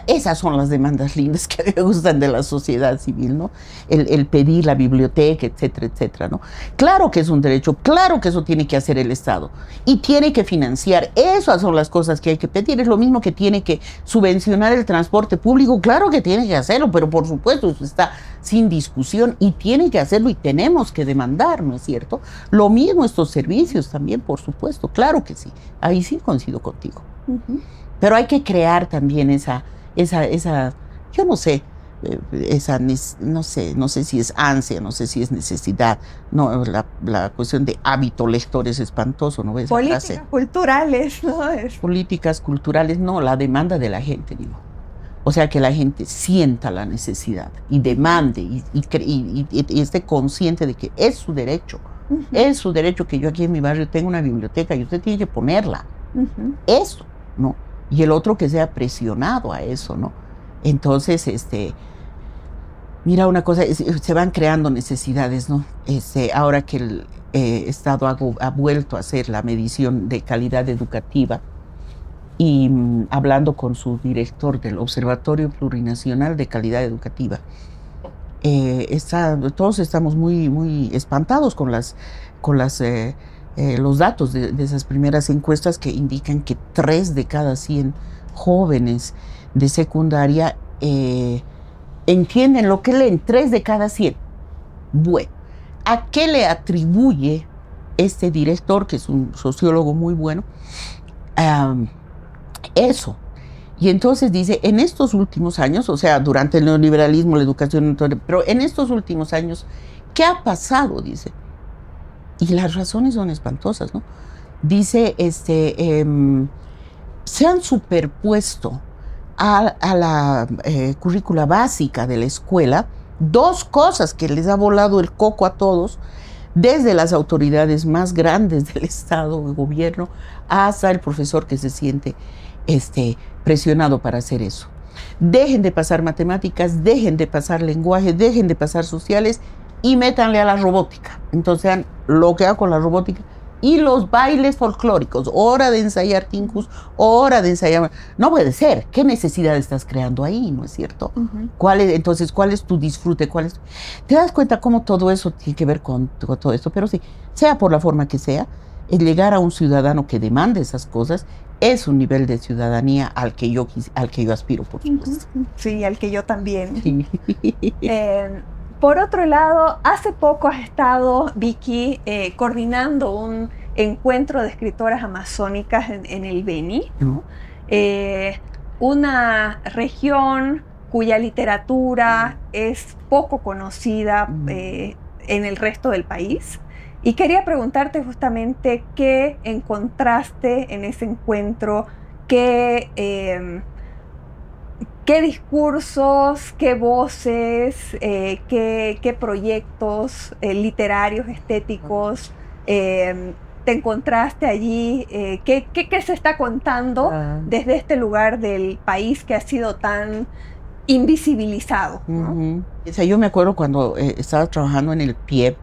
esas son las demandas lindas que me gustan de la sociedad civil, ¿no? El pedir la biblioteca, etcétera, etcétera, ¿no? Claro que es un derecho, claro que eso tiene que hacer el Estado, y tiene que financiar. Esas son las cosas que hay que pedir. Es lo mismo que tiene que subvencionar el transporte público, claro que tiene que hacerlo, pero por supuesto eso está sin discusión, y tiene que hacerlo, y tenemos que demandar, ¿no es cierto? Lo mismo estos servicios también, por supuesto, claro que sí, ahí sí coincido contigo. Pero hay que crear también esa, yo no sé, no sé si es ansia, no sé si es necesidad, no, la cuestión de hábito lector es espantoso, ¿no? Esa políticas frase. Culturales, ¿no? Políticas culturales, no, la demanda de la gente, digo. O sea, que la gente sienta la necesidad y demande y esté consciente de que es su derecho. Es su derecho que yo aquí en mi barrio tenga una biblioteca y usted tiene que ponerla. Eso, ¿no? Y el otro que sea presionado a eso, ¿no? Entonces, mira una cosa, se van creando necesidades, ¿no? Ahora que el Estado ha vuelto a hacer la medición de calidad educativa, y hablando con su director del Observatorio Plurinacional de Calidad Educativa, todos estamos muy espantados con los datos de esas primeras encuestas, que indican que 3 de cada 100 jóvenes de secundaria entienden lo que leen. 3 de cada 100. Bueno, ¿a qué le atribuye este director, que es un sociólogo muy bueno, eso? Y entonces dice, en estos últimos años, o sea, durante el neoliberalismo, la educación, pero en estos últimos años, ¿qué ha pasado? Dice. Y las razones son espantosas, ¿no? Dice, se han superpuesto a la currícula básica de la escuela 2 cosas que les ha volado el coco a todos, desde las autoridades más grandes del Estado, el gobierno, hasta el profesor que se siente presionado para hacer eso. Dejen de pasar matemáticas, dejen de pasar lenguaje, dejen de pasar sociales, y métanle a la robótica. Entonces han bloqueado con la robótica y los bailes folclóricos. Hora de ensayar tincus, hora de ensayar. No puede ser. ¿Qué necesidad estás creando ahí? ¿No es cierto? Entonces, ¿cuál es tu disfrute? ¿Te das cuenta cómo todo eso tiene que ver con todo esto? Pero sí, sea por la forma que sea, el llegar a un ciudadano que demande esas cosas es un nivel de ciudadanía al que yo aspiro, por supuesto. Sí, al que yo también. Sí. Por otro lado, hace poco has estado, Vicky, coordinando un encuentro de escritoras amazónicas en el Beni, ¿no? Una región cuya literatura es poco conocida en el resto del país. Y quería preguntarte justamente qué encontraste en ese encuentro, qué ¿Qué discursos, qué voces, qué proyectos literarios, estéticos te encontraste allí? ¿Qué se está contando desde este lugar del país que ha sido tan invisibilizado, ¿no? O sea, yo me acuerdo cuando estaba trabajando en el PIEP,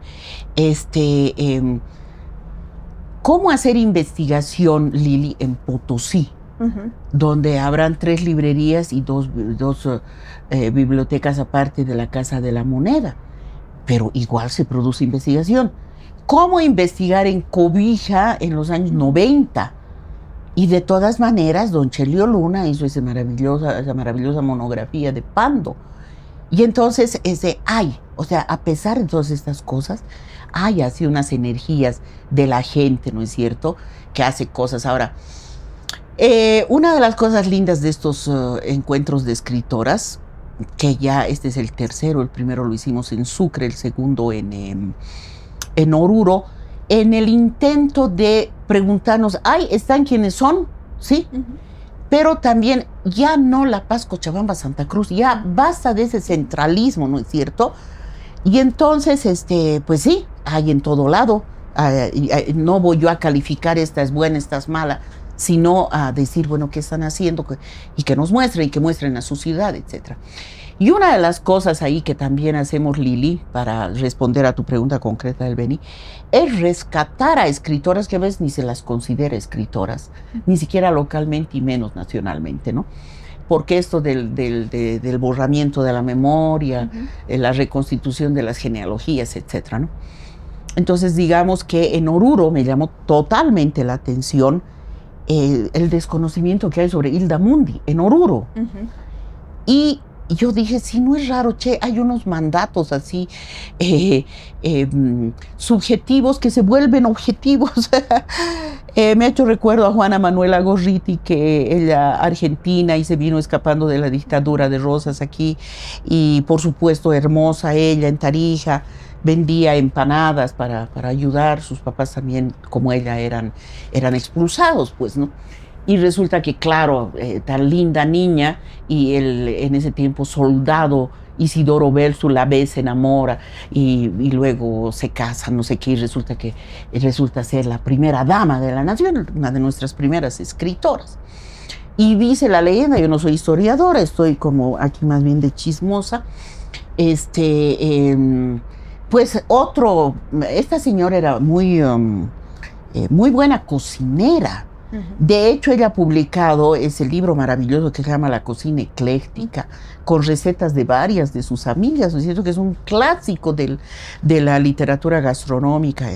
cómo hacer investigación, Lili, en Potosí, donde habrán 3 librerías y dos bibliotecas aparte de la Casa de la Moneda, pero igual se produce investigación. ¿Cómo investigar en Cobija en los años 90? Y de todas maneras, don Chelio Luna hizo esa maravillosa monografía de Pando. Y entonces, o sea, a pesar de todas estas cosas, hay así unas energías de la gente, ¿no es cierto?, que hace cosas. Ahora, una de las cosas lindas de estos encuentros de escritoras, que ya este es el tercero, el primero lo hicimos en Sucre, el segundo en Oruro, en el intento de preguntarnos, ¿están quienes son? ¿Sí? Pero también ya no La Paz, Cochabamba, Santa Cruz, ya basta de ese centralismo, ¿no es cierto? Y entonces, pues sí, hay en todo lado. No voy yo a calificar esta es buena, esta es mala, sino a decir, bueno, qué están haciendo y que nos muestren, y que muestren a su ciudad, etc. Y una de las cosas ahí que también hacemos, Lili, para responder a tu pregunta concreta del Beni, es rescatar a escritoras que a veces ni se las considera escritoras, ni siquiera localmente y menos nacionalmente, ¿no? Porque esto del borramiento de la memoria, la reconstitución de las genealogías, etcétera, ¿no? Entonces, digamos que en Oruro me llamó totalmente la atención el desconocimiento que hay sobre Hilda Mundi, en Oruro. Y yo dije, sí, no es raro, hay unos mandatos así subjetivos que se vuelven objetivos. Me ha hecho recuerdo a Juana Manuela Gorriti, que ella argentina y se vino escapando de la dictadura de Rosas aquí, y por supuesto hermosa ella en Tarija, vendía empanadas para ayudar. Sus papás también, como ella, eran expulsados, pues, ¿no? Y resulta que, claro, tan linda niña, y en ese tiempo soldado Isidoro Belzu la ve, se enamora, y luego se casa, no sé qué, y resulta ser la primera dama de la nación, una de nuestras primeras escritoras. Y dice la leyenda, yo no soy historiadora, estoy como aquí más bien de chismosa, pues esta señora era muy buena cocinera. De hecho, ella ha publicado ese libro maravilloso que se llama La cocina ecléctica, con recetas de varias de sus amigas, ¿no es cierto?, que es un clásico de la literatura gastronómica.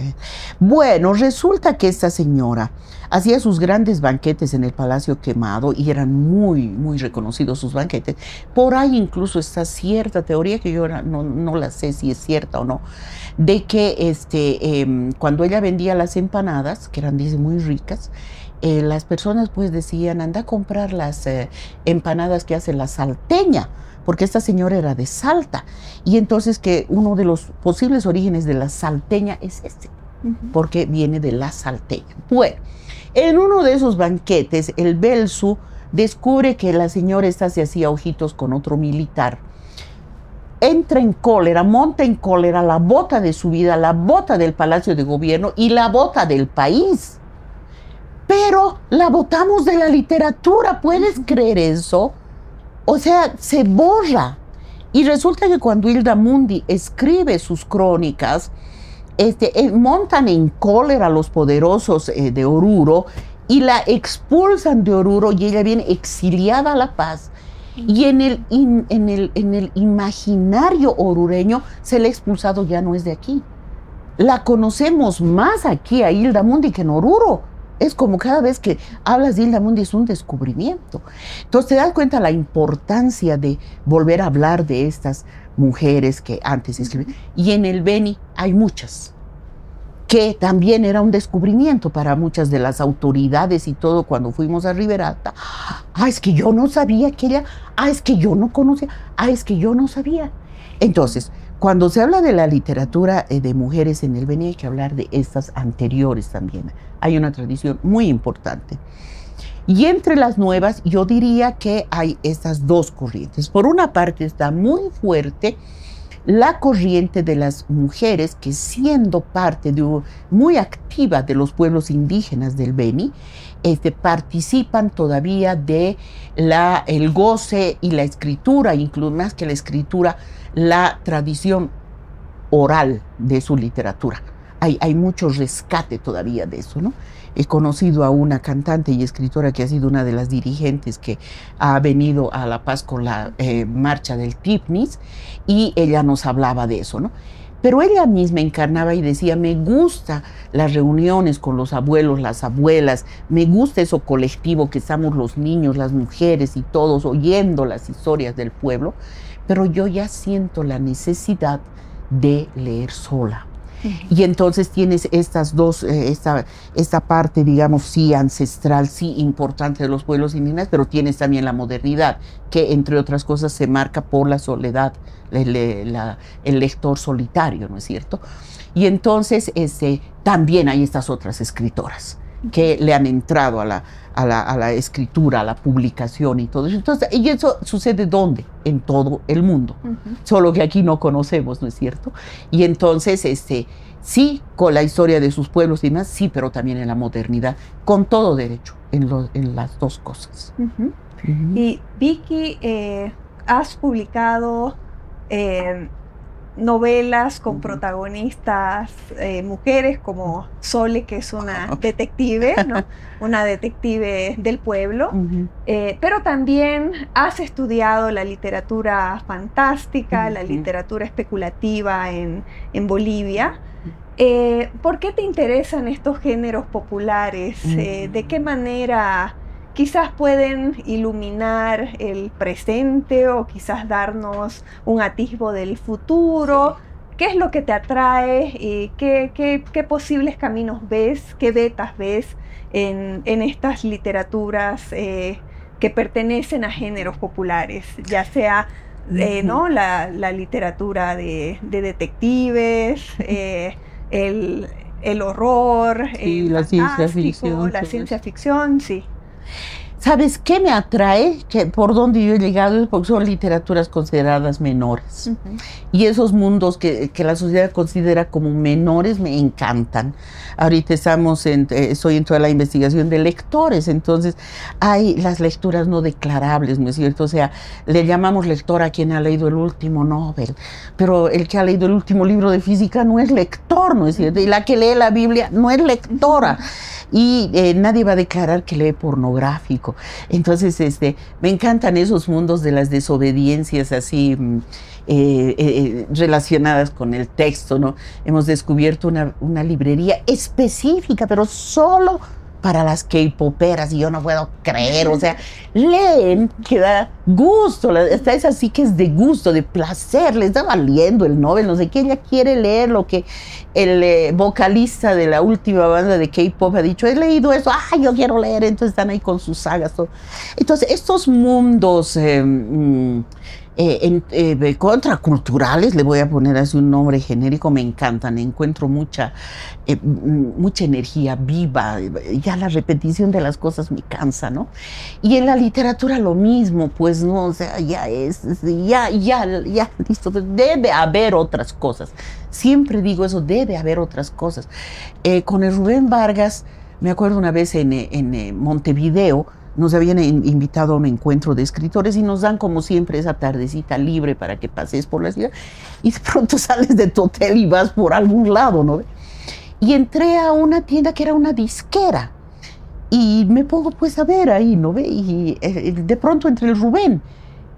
Bueno, resulta que esta señora hacía sus grandes banquetes en el Palacio Quemado, y eran muy, muy reconocidos sus banquetes. Por ahí incluso está cierta teoría, que yo no la sé si es cierta o no, de que cuando ella vendía las empanadas, que eran, dice, muy ricas, las personas pues decían, anda a comprar las empanadas que hace la salteña, porque esta señora era de Salta, y entonces que uno de los posibles orígenes de la salteña es porque viene de la salteña. Bueno, en uno de esos banquetes, el Belzu descubre que la señora esta se hacía ojitos con otro militar, entra en cólera, monta en cólera, la bota de su vida, la bota del Palacio de Gobierno y la bota del país. Pero la botamos de la literatura, ¿puedes creer eso? O sea, se borra. Y resulta que cuando Hilda Mundi escribe sus crónicas, montan en cólera a los poderosos de Oruro y la expulsan de Oruro, y ella viene exiliada a La Paz. Y en el imaginario orureño, se le ha expulsado, ya no es de aquí. La conocemos más aquí a Hilda Mundi que en Oruro. Es como cada vez que hablas de Hilda Mundi es un descubrimiento. Entonces te das cuenta la importancia de volver a hablar de estas mujeres que antes escribían. Y en el Beni hay muchas, que también era un descubrimiento para muchas de las autoridades y todo cuando fuimos a Riberalta. Es que yo no sabía que ella, es que yo no conocía, es que yo no sabía. Entonces, cuando se habla de la literatura de mujeres en el Beni, hay que hablar de estas anteriores también. Hay una tradición muy importante. Y entre las nuevas, yo diría que hay estas dos corrientes. Por una parte está muy fuerte la corriente de las mujeres que, siendo parte muy activa de los pueblos indígenas del Beni, participan todavía de el goce y la escritura, incluso más que la escritura, la tradición oral de su literatura. Hay mucho rescate todavía de eso, ¿no? He conocido a una cantante y escritora que ha sido una de las dirigentes que ha venido a La Paz con la marcha del Tipnis, y ella nos hablaba de eso, ¿no? Pero ella misma encarnaba y decía, me gusta las reuniones con los abuelos, las abuelas, me gusta eso colectivo que estamos los niños, las mujeres y todos oyendo las historias del pueblo, pero yo ya siento la necesidad de leer sola. Y entonces tienes estas dos, esta parte, digamos, sí ancestral, sí importante de los pueblos indígenas, pero tienes también la modernidad, que entre otras cosas se marca por la soledad, el lector solitario, ¿no es cierto? Y entonces también hay estas otras escritoras que le han entrado a la escritura, a la publicación y todo eso. Entonces, y eso sucede ¿dónde? En todo el mundo. Solo que aquí no conocemos, ¿no es cierto? Y entonces, sí, con la historia de sus pueblos y demás, sí, pero también en la modernidad, con todo derecho, en las dos cosas. Y Vicky, has publicado novelas con protagonistas mujeres como Sole, que es una detective, ¿no? Una detective del pueblo, pero también has estudiado la literatura fantástica, la literatura especulativa en Bolivia. ¿Por qué te interesan estos géneros populares? ¿De qué manera quizás pueden iluminar el presente o quizás darnos un atisbo del futuro? ¿Qué es lo que te atrae y qué posibles caminos ves, qué vetas ves en estas literaturas que pertenecen a géneros populares, ya sea ¿no? la literatura de detectives, el horror, sí, la ciencia ficción, la ciencia ficción, sí. ¿Sabes qué me atrae? Que por donde yo he llegado, porque son literaturas consideradas menores. Y esos mundos que la sociedad considera como menores me encantan. Ahorita estoy en toda la investigación de lectores, entonces hay las lecturas no declarables, ¿no es cierto? O sea, le llamamos lector a quien ha leído el último Nobel, pero el que ha leído el último libro de física no es lector, ¿no es cierto? Y la que lee la Biblia no es lectora. Y nadie va a declarar que lee pornográfico. Entonces, me encantan esos mundos de las desobediencias así relacionadas con el texto, ¿no? Hemos descubierto una librería específica, pero solo para las K-poperas, y yo no puedo creer, o sea, leen que da gusto, esta es así que es de gusto, de placer, le está valiendo el Nobel, no sé qué, ella quiere leer lo que el vocalista de la última banda de K-pop ha dicho, he leído eso, yo quiero leer, entonces están ahí con sus sagas, todo. Entonces, estos mundos contraculturales, le voy a poner así un nombre genérico, me encantan, encuentro mucha energía viva, ya la repetición de las cosas me cansa, ¿no? Y en la literatura lo mismo, pues, ¿no? O sea, ya listo, debe haber otras cosas, siempre digo eso, debe haber otras cosas. Con el Rubén Vargas, me acuerdo una vez en Montevideo, nos habían invitado a un encuentro de escritores y nos dan como siempre esa tardecita libre para que pases por la ciudad y de pronto sales de tu hotel y vas por algún lado, ¿no? Y entré a una tienda que era una disquera y me pongo pues a ver ahí, ¿no? Y de pronto entre el Rubén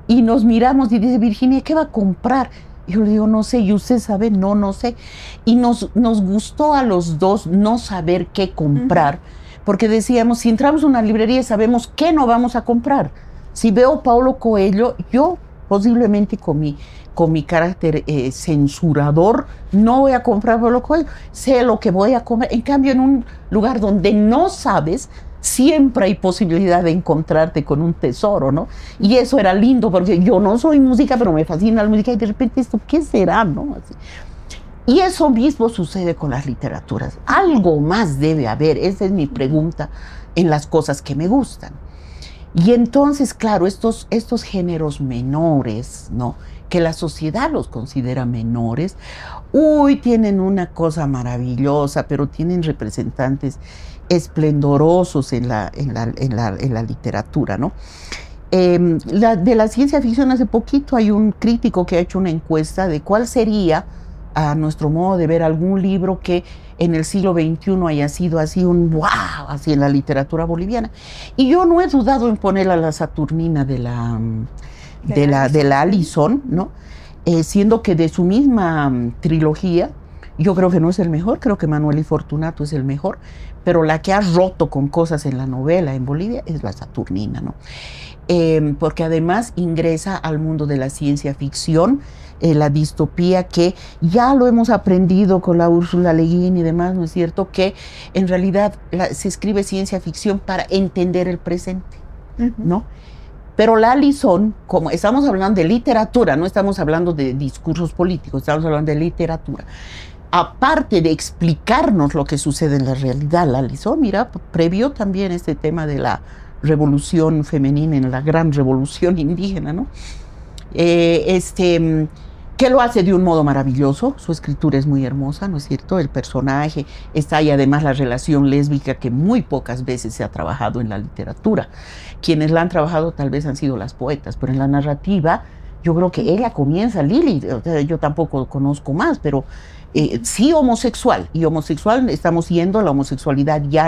y nos miramos y dice, Virginia, ¿qué va a comprar? Y yo le digo, no sé, ¿y usted sabe? No sé. Y nos gustó a los dos no saber qué comprar. Porque decíamos, si entramos a una librería sabemos qué no vamos a comprar. Si veo Paulo Coelho, yo posiblemente con mi carácter censurador no voy a comprar Paulo Coelho, sé lo que voy a comer. En cambio, en un lugar donde no sabes, siempre hay posibilidad de encontrarte con un tesoro, ¿no? Y eso era lindo, porque yo no soy música, pero me fascina la música, y de repente esto, ¿qué será, no? Así. Y eso mismo sucede con las literaturas. Algo más debe haber, esa es mi pregunta en las cosas que me gustan. Y entonces, claro, estos géneros menores, ¿no? Que la sociedad los considera menores, uy, tienen una cosa maravillosa, pero tienen representantes esplendorosos en la literatura, ¿no? De la ciencia ficción, hace poquito hay un crítico que ha hecho una encuesta de cuál sería, a nuestro modo de ver, algún libro que en el siglo XXI haya sido así un wow, así en la literatura boliviana. Y yo no he dudado en poner a la Saturnina de la Allison, ¿no? Siendo que de su misma trilogía, yo creo que no es el mejor, creo que Manuel y Fortunato es el mejor, pero la que ha roto con cosas en la novela en Bolivia es la Saturnina, ¿no? Porque además ingresa al mundo de la ciencia ficción, la distopía, que ya lo hemos aprendido con la Úrsula Le Guin y demás, ¿no es cierto? Que en realidad se escribe ciencia ficción para entender el presente, ¿no? Pero la Allison, como estamos hablando de literatura, no estamos hablando de discursos políticos, estamos hablando de literatura. Aparte de explicarnos lo que sucede en la realidad, la Allison, mira, previó también este tema de la revolución femenina, en la gran revolución indígena, ¿no? Que lo hace de un modo maravilloso, su escritura es muy hermosa, ¿no es cierto? El personaje, está ahí además la relación lésbica que muy pocas veces se ha trabajado en la literatura. Quienes la han trabajado tal vez han sido las poetas, pero en la narrativa yo creo que ella comienza, Lili, yo tampoco conozco más, pero sí homosexual, y homosexual estamos yendo a la homosexualidad ya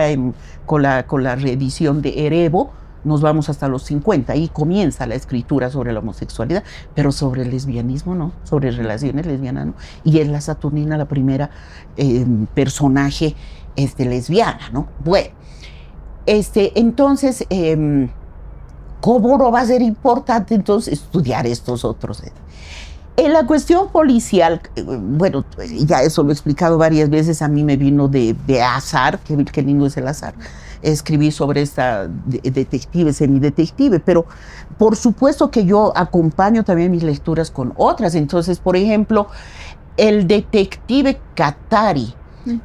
con la reedición de Erebo, nos vamos hasta los 50, y comienza la escritura sobre la homosexualidad, pero sobre el lesbianismo no, sobre relaciones lesbianas no, y es la Saturnina la primera personaje lesbiana, ¿no? Bueno, entonces, ¿cómo no va a ser importante entonces estudiar estos otros? En la cuestión policial, bueno, ya eso lo he explicado varias veces, a mí me vino de azar, qué lindo es el azar, escribí sobre esta detective, semidetective, pero por supuesto que yo acompaño también mis lecturas con otras. Entonces, por ejemplo, el detective Katari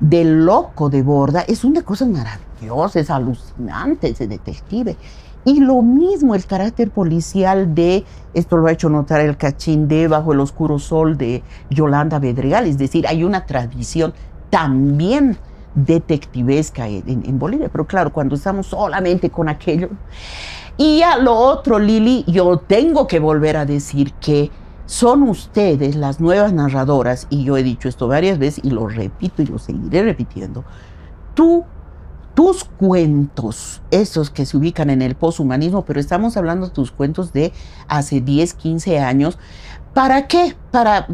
del Loco de Borda es una cosa maravillosa, es alucinante ese detective. Y lo mismo el carácter policial de, esto lo ha hecho notar el Cachín, de Bajo el Oscuro Sol de Yolanda Bedregal, es decir, hay una tradición también detectivesca en Bolivia, pero claro, cuando estamos solamente con aquello. Y a lo otro, Lili, yo tengo que volver a decir que son ustedes las nuevas narradoras, y yo he dicho esto varias veces y lo repito y lo seguiré repitiendo, tus cuentos, esos que se ubican en el poshumanismo, pero estamos hablando de tus cuentos de hace 10, 15 años, ¿para qué? Para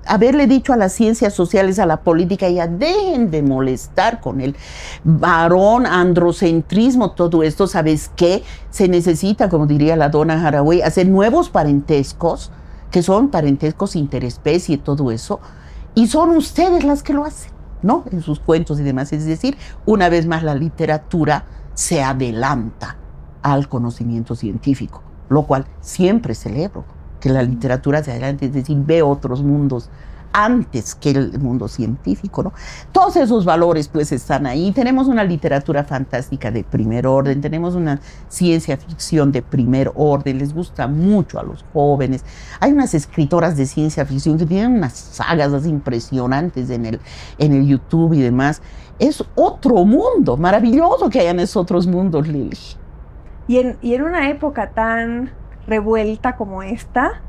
haberle dicho a las ciencias sociales, a la política, ya dejen de molestar con el varón, androcentrismo, todo esto. ¿Sabes qué? Se necesita, como diría la dona Haraway, hacer nuevos parentescos, que son parentescos interespecie, todo eso, y son ustedes las que lo hacen, ¿no? En sus cuentos y demás. Es decir, una vez más la literatura se adelanta al conocimiento científico, lo cual siempre celebro, que la literatura se adelante, es decir, ve otros mundos antes que el mundo científico, ¿no? Todos esos valores pues están ahí. Tenemos una literatura fantástica de primer orden, tenemos una ciencia ficción de primer orden, les gusta mucho a los jóvenes. Hay unas escritoras de ciencia ficción que tienen unas sagas así impresionantes en el YouTube y demás. Es otro mundo, maravilloso que hayan esos otros mundos, Lili. Y en una época tan revuelta como esta,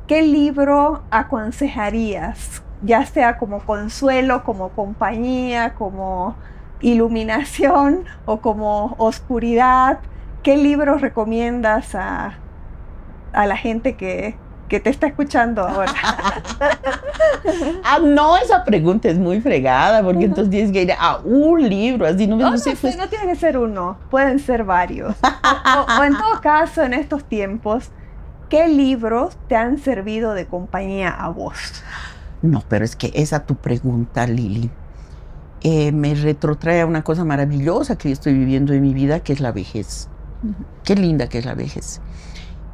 ¿qué libro aconsejarías? Ya sea como consuelo, como compañía, como iluminación o como oscuridad. ¿Qué libros recomiendas a la gente que te está escuchando ahora? No, esa pregunta es muy fregada, porque entonces tienes que ir a un libro, así no sé. No tiene que ser uno, pueden ser varios. O en todo caso, en estos tiempos, ¿qué libros te han servido de compañía a vos? No, pero es que esa tu pregunta, Lili, me retrotrae a una cosa maravillosa que estoy viviendo en mi vida, que es la vejez. Qué linda que es la vejez.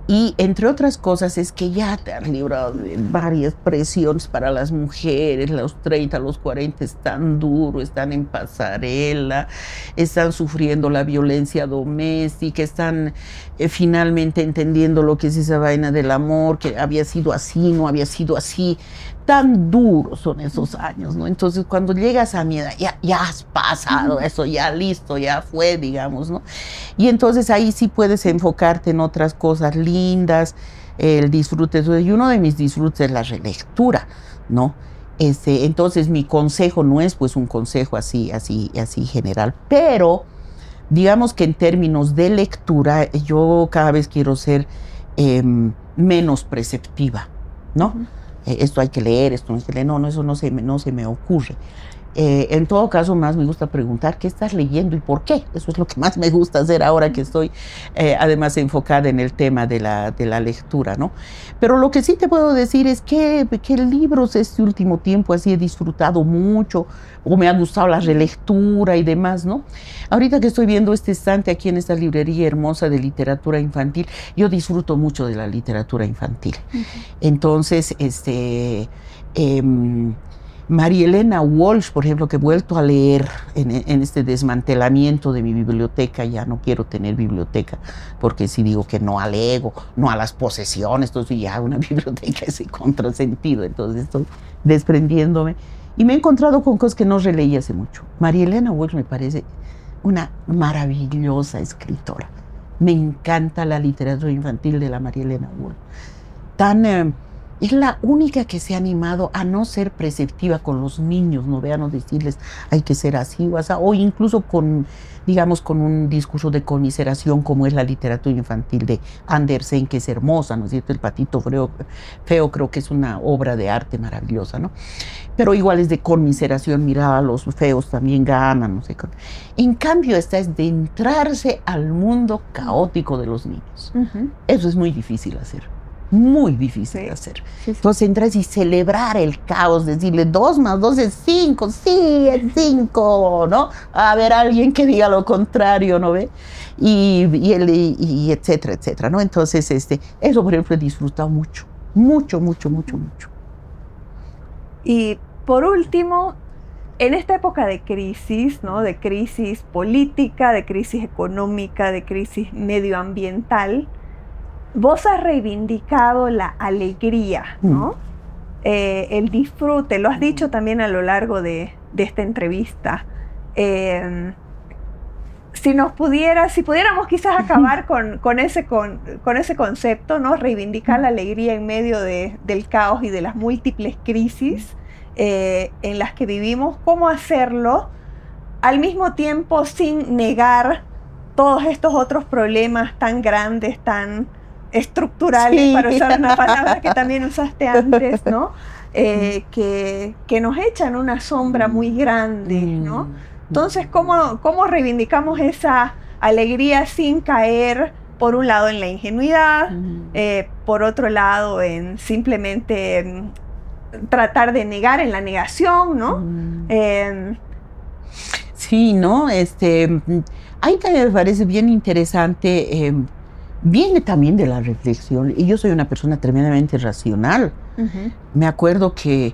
Y entre otras cosas es que ya te has librado de varias presiones para las mujeres, los 30, los 40 están duros, están en pasarela, están sufriendo la violencia doméstica, están finalmente entendiendo lo que es esa vaina del amor, que había sido así, no había sido así. Tan duros son esos años, ¿no? Entonces, cuando llegas a mi edad, ya has pasado eso, ya listo, ya fue, digamos, ¿no? Y entonces ahí sí puedes enfocarte en otras cosas lindas, el disfrute. Y uno de mis disfrutes es la relectura, ¿no? Entonces, mi consejo no es pues un consejo así general, pero digamos que en términos de lectura, yo cada vez quiero ser menos preceptiva, ¿no? Esto hay que leer, esto no hay que leer, no, eso no se me ocurre. En todo caso, más me gusta preguntar qué estás leyendo y por qué. Eso es lo que más me gusta hacer ahora que estoy además enfocada en el tema de la lectura, ¿no? Pero lo que sí te puedo decir es que libros este último tiempo así he disfrutado mucho, o me ha gustado la relectura y demás, ¿no? Ahorita que estoy viendo este estante aquí en esta librería hermosa de literatura infantil, yo disfruto mucho de la literatura infantil. Entonces, María Elena Walsh, por ejemplo, que he vuelto a leer en este desmantelamiento de mi biblioteca. Ya no quiero tener biblioteca, porque si digo que no al ego, no a las posesiones, entonces ya una biblioteca es contrasentido, entonces estoy desprendiéndome. Y me he encontrado con cosas que no releí hace mucho. María Elena Walsh me parece una maravillosa escritora. Me encanta la literatura infantil de la María Elena Walsh. Es la única que se ha animado a no ser preceptiva con los niños, no vean, no decirles hay que ser así o así, o incluso con, digamos, con un discurso de conmiseración como es la literatura infantil de Andersen, que es hermosa, ¿no es cierto? El patito feo creo que es una obra de arte maravillosa, ¿no? Pero igual es de conmiseración, mira, los feos también ganan, no sé. En cambio, esta es de entrarse al mundo caótico de los niños. Eso es muy difícil hacer. Muy difícil de hacer. Entonces entras y celebrar el caos, decirle 2 más 2 es 5, sí, es 5, ¿no? A ver, alguien que diga lo contrario, ¿no ve? Y etcétera, etcétera, ¿no? Entonces, eso, por ejemplo, he disfrutado mucho. Mucho. Y por último, en esta época de crisis, ¿no? De crisis política, de crisis económica, de crisis medioambiental, vos has reivindicado la alegría, ¿no? El disfrute, lo has dicho también a lo largo de esta entrevista. Si pudiéramos quizás acabar con ese concepto, ¿no? Reivindicar la alegría en medio del caos y de las múltiples crisis en las que vivimos, ¿cómo hacerlo al mismo tiempo sin negar todos estos otros problemas tan grandes, tan estructurales, sí, para usar una palabra que también usaste antes, ¿no? Que nos echan una sombra muy grande, ¿no? Entonces, ¿cómo reivindicamos esa alegría sin caer, por un lado, en la ingenuidad, por otro lado, en simplemente tratar de negar en la negación, ¿no? Sí, ¿no? Ahí también me parece bien interesante. Viene también de la reflexión, y yo soy una persona tremendamente racional. Me acuerdo que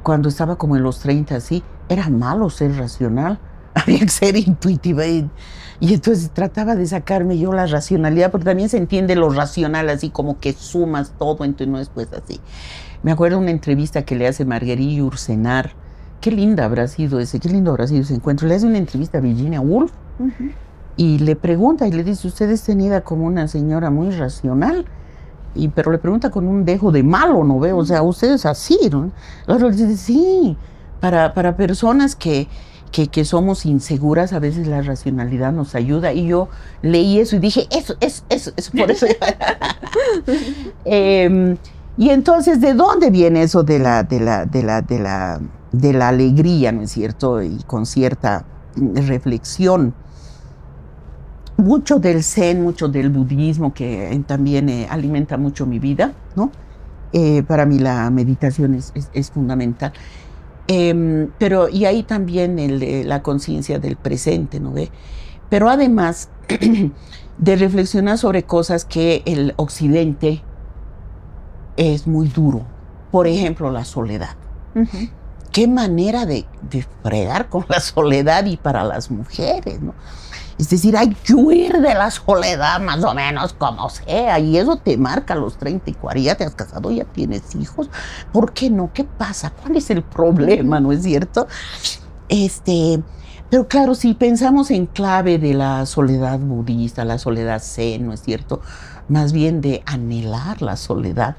cuando estaba como en los 30, así, era malo ser racional, había que ser intuitiva, y entonces trataba de sacarme yo la racionalidad, porque también se entiende lo racional así como que sumas todo, entonces no es pues así. Me acuerdo una entrevista que le hace Marguerite Yourcenar, qué lindo habrá sido ese encuentro, le hace una entrevista a Virginia Woolf, y le pregunta y le dice, usted es tenida como una señora muy racional, pero le pregunta con un dejo de malo, ¿no ve? O sea, usted es así, ¿no? El otro le dice, sí, para personas que somos inseguras, a veces la racionalidad nos ayuda. Y yo leí eso y dije, eso por eso. Y entonces, ¿de dónde viene eso de la alegría, ¿no es cierto? Y con cierta reflexión. Mucho del Zen, mucho del budismo, que también alimenta mucho mi vida, ¿no? Para mí la meditación es fundamental. Y ahí también la conciencia del presente, ¿no ve? pero además de reflexionar sobre cosas que el occidente es muy duro. Por ejemplo, la soledad. Qué manera de fregar con la soledad y para las mujeres, ¿no? Es decir, hay que huir de la soledad más o menos como sea, y eso te marca a los 30 y 40, ya te has casado, ya tienes hijos. ¿Por qué no? ¿Qué pasa? ¿Cuál es el problema? ¿No es cierto? Pero claro, si pensamos en clave de la soledad budista, la soledad zen, ¿no es cierto? Más bien de anhelar la soledad,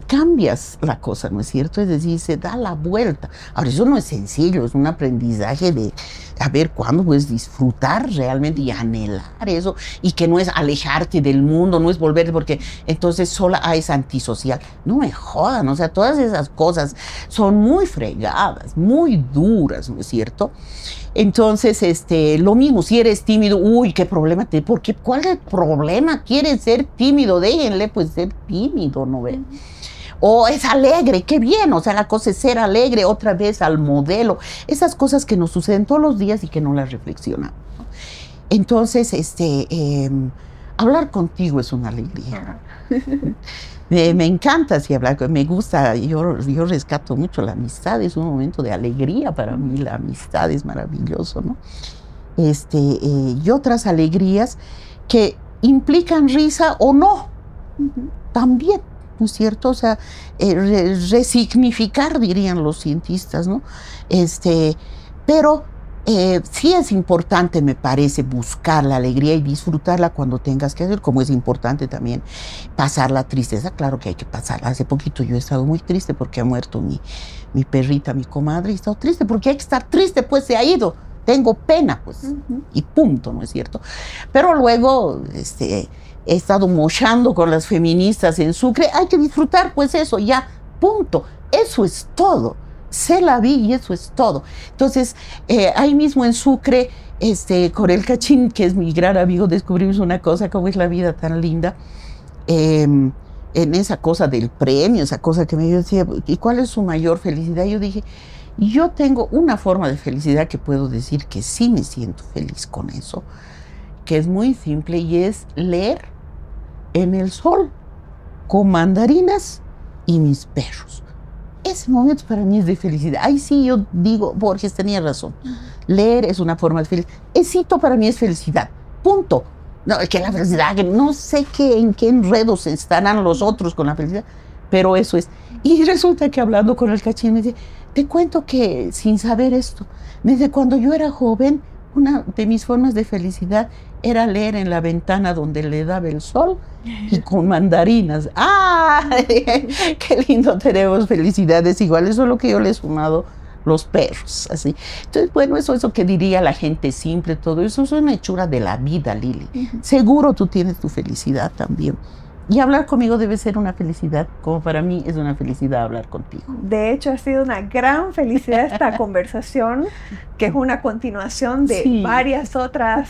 cambias la cosa, ¿no es cierto? Es decir, se da la vuelta. Ahora, eso no es sencillo, es un aprendizaje de a ver cuándo puedes disfrutar realmente y anhelar eso, y que no es alejarte del mundo, no es volverte, porque entonces sola es antisocial. No me jodan, o sea, todas esas cosas son muy fregadas, muy duras, ¿no es cierto? Entonces, lo mismo, si eres tímido, uy, qué problema, ¿cuál es el problema? ¿Quieres ser tímido? Déjenle pues ser tímido, ¿no ven? O es alegre, qué bien, o sea, la cosa es ser alegre, otra vez al modelo. Esas cosas que nos suceden todos los días y que no las reflexionamos, ¿no? Entonces, hablar contigo es una alegría. Me encanta así hablar, me gusta, yo rescato mucho la amistad, es un momento de alegría para mí, la amistad es maravilloso, ¿no? Y otras alegrías que implican risa o no, también, ¿no es cierto? O sea, resignificar, dirían los cientistas, ¿no? Pero sí es importante, me parece, buscar la alegría y disfrutarla cuando tengas que hacer, como es importante también pasar la tristeza. Claro que hay que pasarla. Hace poquito yo he estado muy triste porque ha muerto mi perrita, mi comadre, y he estado triste porque hay que estar triste, pues se ha ido. Tengo pena, pues, y punto, ¿no es cierto? Pero luego, he estado mochando con las feministas en Sucre, hay que disfrutar, pues eso, ya, punto. Eso es todo. Se la vi y eso es todo. Entonces, ahí mismo en Sucre, con el Cachín, que es mi gran amigo, descubrimos una cosa, cómo es la vida tan linda, en esa cosa del premio, esa cosa que me decía, ¿y cuál es su mayor felicidad? Yo dije, yo tengo una forma de felicidad que puedo decir que sí me siento feliz con eso, que es muy simple y es leer en el sol con mandarinas y mis perros. Ese momento para mí es de felicidad. Ahí sí yo digo, Borges tenía razón. Leer es una forma de felicidad. Éxito para mí es felicidad. Punto. No, es que la felicidad, que no sé en qué enredos estarán los otros con la felicidad, pero eso es. Y resulta que hablando con el Cachín me dice, te cuento que sin saber esto, desde cuando yo era joven, una de mis formas de felicidad era leer en la ventana donde le daba el sol y con mandarinas. ¡Ah! ¡Qué lindo! Tenemos felicidades iguales, solo que yo le he sumado los perros, así. Entonces, bueno, eso que diría la gente simple, todo eso es una hechura de la vida, Lili. Seguro tú tienes tu felicidad también. Y hablar conmigo debe ser una felicidad, como para mí es una felicidad hablar contigo. De hecho, ha sido una gran felicidad esta conversación, que es una continuación de varias otras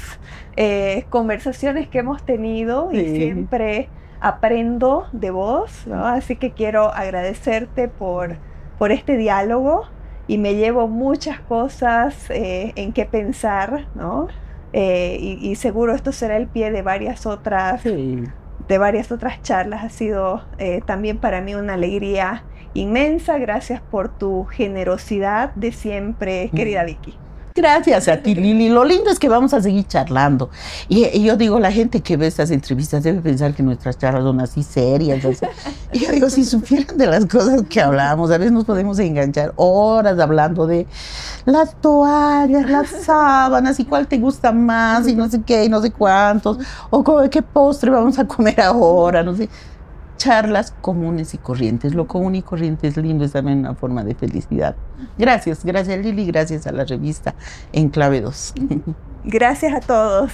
conversaciones que hemos tenido y siempre aprendo de vos, ¿no? Así que quiero agradecerte por este diálogo y me llevo muchas cosas en qué pensar, ¿no? Y seguro esto será el pie de varias otras charlas. Ha sido también para mí una alegría inmensa. Gracias por tu generosidad de siempre, querida Vicky. Gracias a ti, Lili. Lo lindo es que vamos a seguir charlando. Y yo digo, la gente que ve estas entrevistas debe pensar que nuestras charlas son así serias. Así. Y yo digo, si supieran de las cosas que hablamos, a veces nos podemos enganchar horas hablando de las toallas, las sábanas, y cuál te gusta más, y no sé qué, y no sé cuántos, o qué postre vamos a comer ahora, no sé. Charlas comunes y corrientes. Lo común y corriente es lindo, es también una forma de felicidad. Gracias Lili, gracias a la revista En Clave 2. Gracias a todos.